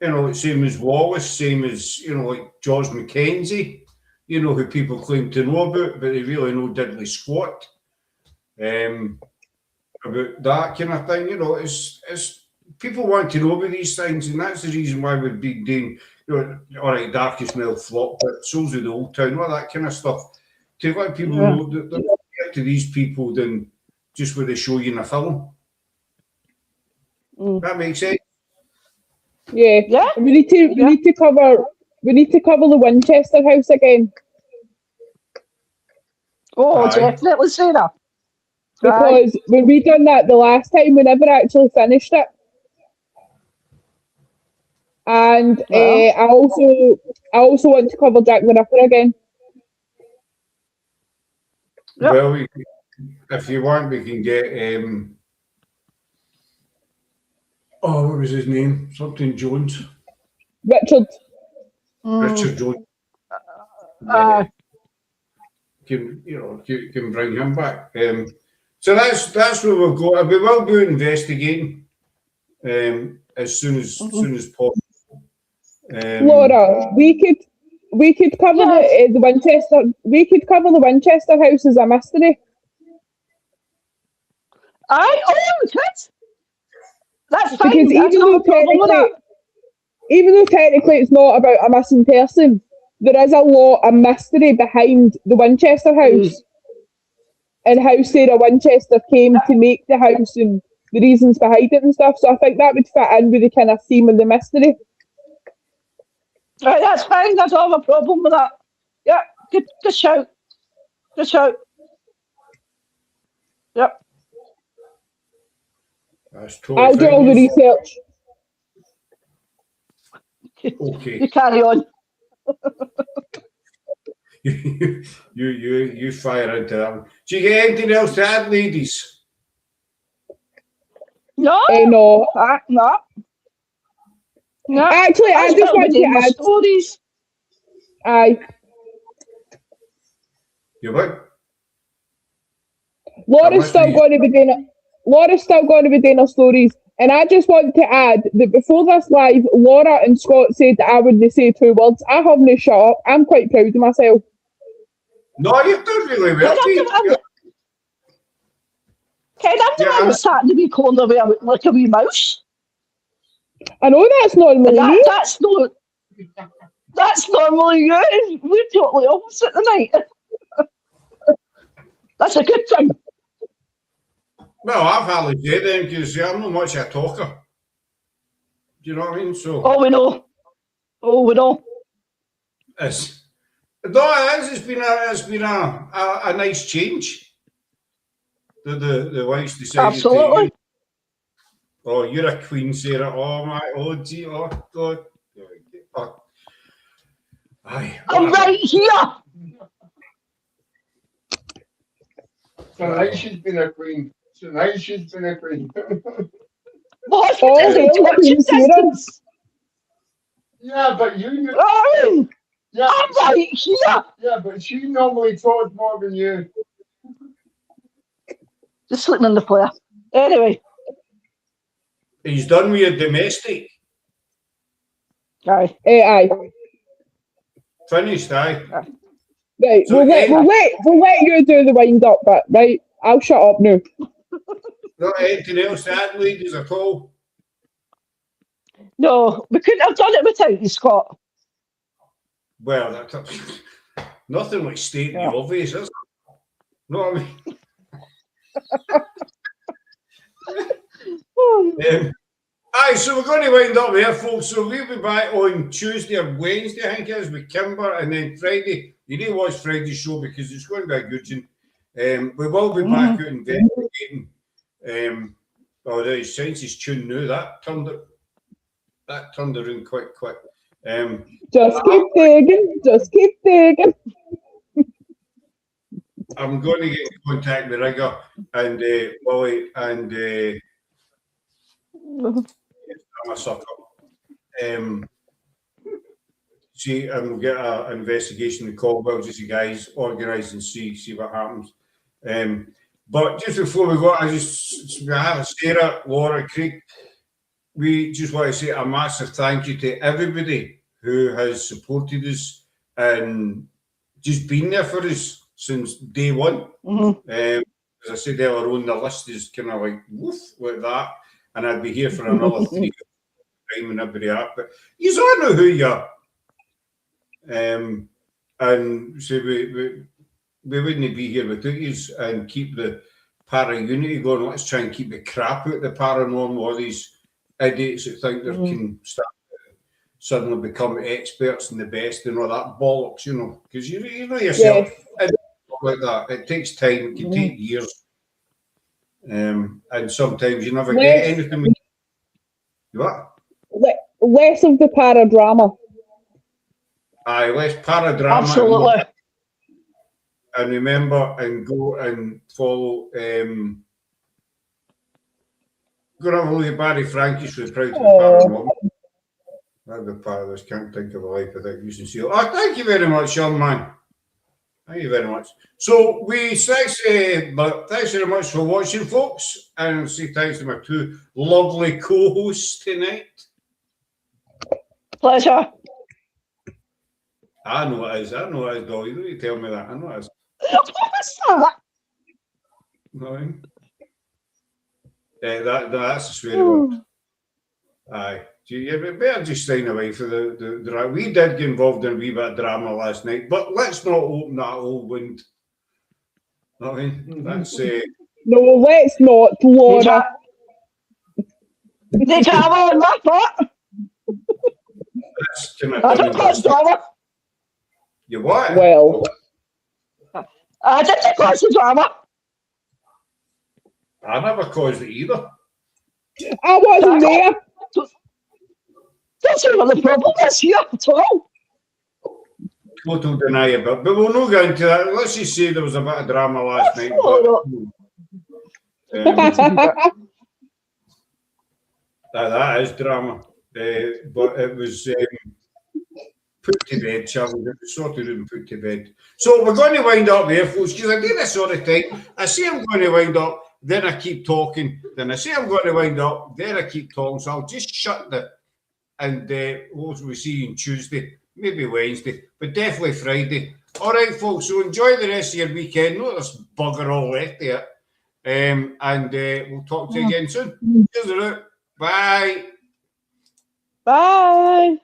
You know, same as Wallace, same as, you know, like George Mackenzie, you know, who people claim to know about, but they really know diddly squat about that kind of thing. You know, it's people want to know about these things, and that's the reason why we've been doing, you know, all right, Darkest Mile flop, but Souls of the Old Town, all that kind of stuff, to let people know that they're more to these people than just what they show you in a film. That makes sense. Yeah. We need to cover the Winchester House again. Oh, Aye. definitely, Sarah. Because when we done that the last time, we never actually finished it. And I also want to cover Jack the Ripper again. Yep. Well, if you want, we can get what was his name? Something Jones. Richard. Richard Jones. Can bring him back. So that's where we'll go. We will be investigating as soon as possible. Laura, we could cover the Winchester. We could cover the Winchester House as a mystery. Aye, kids. That's fine. Because even though technically it's not about a missing person, there is a lot of mystery behind the Winchester House and how Sarah Winchester came to make the house and the reasons behind it and stuff. So I think that would fit in with the kind of theme of the mystery. Right, that's fine. I don't have a problem with that. Yeah, good shout. Good shout. Yep. That's totally I'll do all the research. Okay. You carry on. you fire into that one. Do you get anything else to add, ladies? No. No. No. Actually, I just want to add stories. Aye. You what? Laura's still going to be doing her stories. And I just want to add that before this live, Laura and Scott said that I wouldn't say 2 words. I haven't shut up. I'm quite proud of myself. No, you've done really well. I'm the one that's sat in the wee corner like a wee mouse. I know that's normally me. That's normally you. We're totally opposite tonight. That's a good thing. Well, I've hardly said anything because I'm not much of a talker. Do you know what I mean? So. Oh, we know. It's been a nice change. The wife's decided Absolutely. Oh, you're a queen, Sarah. Oh my, oh gee, oh God. Oh. Aye, I'm right here. Tonight she's been a queen. What? Yeah, but you. Oh, Yeah, I'm right here. yeah, but she normally talks more than you. Just sleeping on the floor. Anyway. He's done with your domestic. Aye. Aye. Finished, aye. Right, So we'll let you do the wind up bit, right? I'll shut up now. Not anything else to add, ladies, at all? No, we couldn't have done it without you, Scott. Well, that's nothing like stating the obvious, is it? Know what I mean? Aye, so we're going to wind up there, folks. So we'll be back on Tuesday or Wednesday, I think it is, with Kimber, and then Friday. You need to watch Friday's show because it's going to be a good one. We will be back out investigating. The science is tuned now. That turned around quite quick. Just keep digging. I'm going to get in contact with Rigger and Willie and I'm a sucker. See, and we'll get an investigation in Caldwell, just you guys organise and see what happens. But just before we go, we have Sarah, Laura, Craig. We just want to say a massive thank you to everybody who has supported us and just been there for us since day one. As I said earlier on, the list is kind of like woof like that, and I'd be here for another 3 years time and everybody up. But you all know who you are. And so we wouldn't be here without you and keep the para unity going. Let's try and keep the crap out of the paranormal, all these idiots that think they can start suddenly become experts and the best and all that bollocks, you know, because you know yourself, like that. It takes time, it can take years. And sometimes you never get anything. What? Less of the paradrama. Aye, less paradrama. Absolutely. And remember and go and follow go and have a look at Barry Frankie, so proud of the paranormal. That'd be part of this. Can't think of a life without using seal. Oh, thank you very much, young man. Thank you very much. So thanks very much for watching, folks, and say thanks to my 2 lovely co-hosts tonight. Pleasure. I know it is, Dolly. You don't need to tell me that. I know it is. What's that? No. That's a swear word. Aye. You better just stay away for the drama. We did get involved in a wee bit of drama last night, but let's not open that old wound. I mean, that's No, let's not, Laura. The drama on my part. that's kind of I don't cause drama. You what? Well, I didn't cause the drama. I never caused it either. I wasn't there. That's not the problem is here at all. Total deniable. But we'll not go into that. Let's just say there was a bit of drama last night. But, that is drama. But it was put to bed, shall we? It was sorted and put to bed. So we're going to wind up there, folks, because I do this all the time. I say I'm going to wind up, then I keep talking. Then I say I'm going to wind up, then I keep talking. So I'll just shut the... And we'll see you on Tuesday, maybe Wednesday, but definitely Friday. All right, folks, so enjoy the rest of your weekend. No, there's bugger all left there. And we'll talk to you again soon. Cheers, Bye. Bye.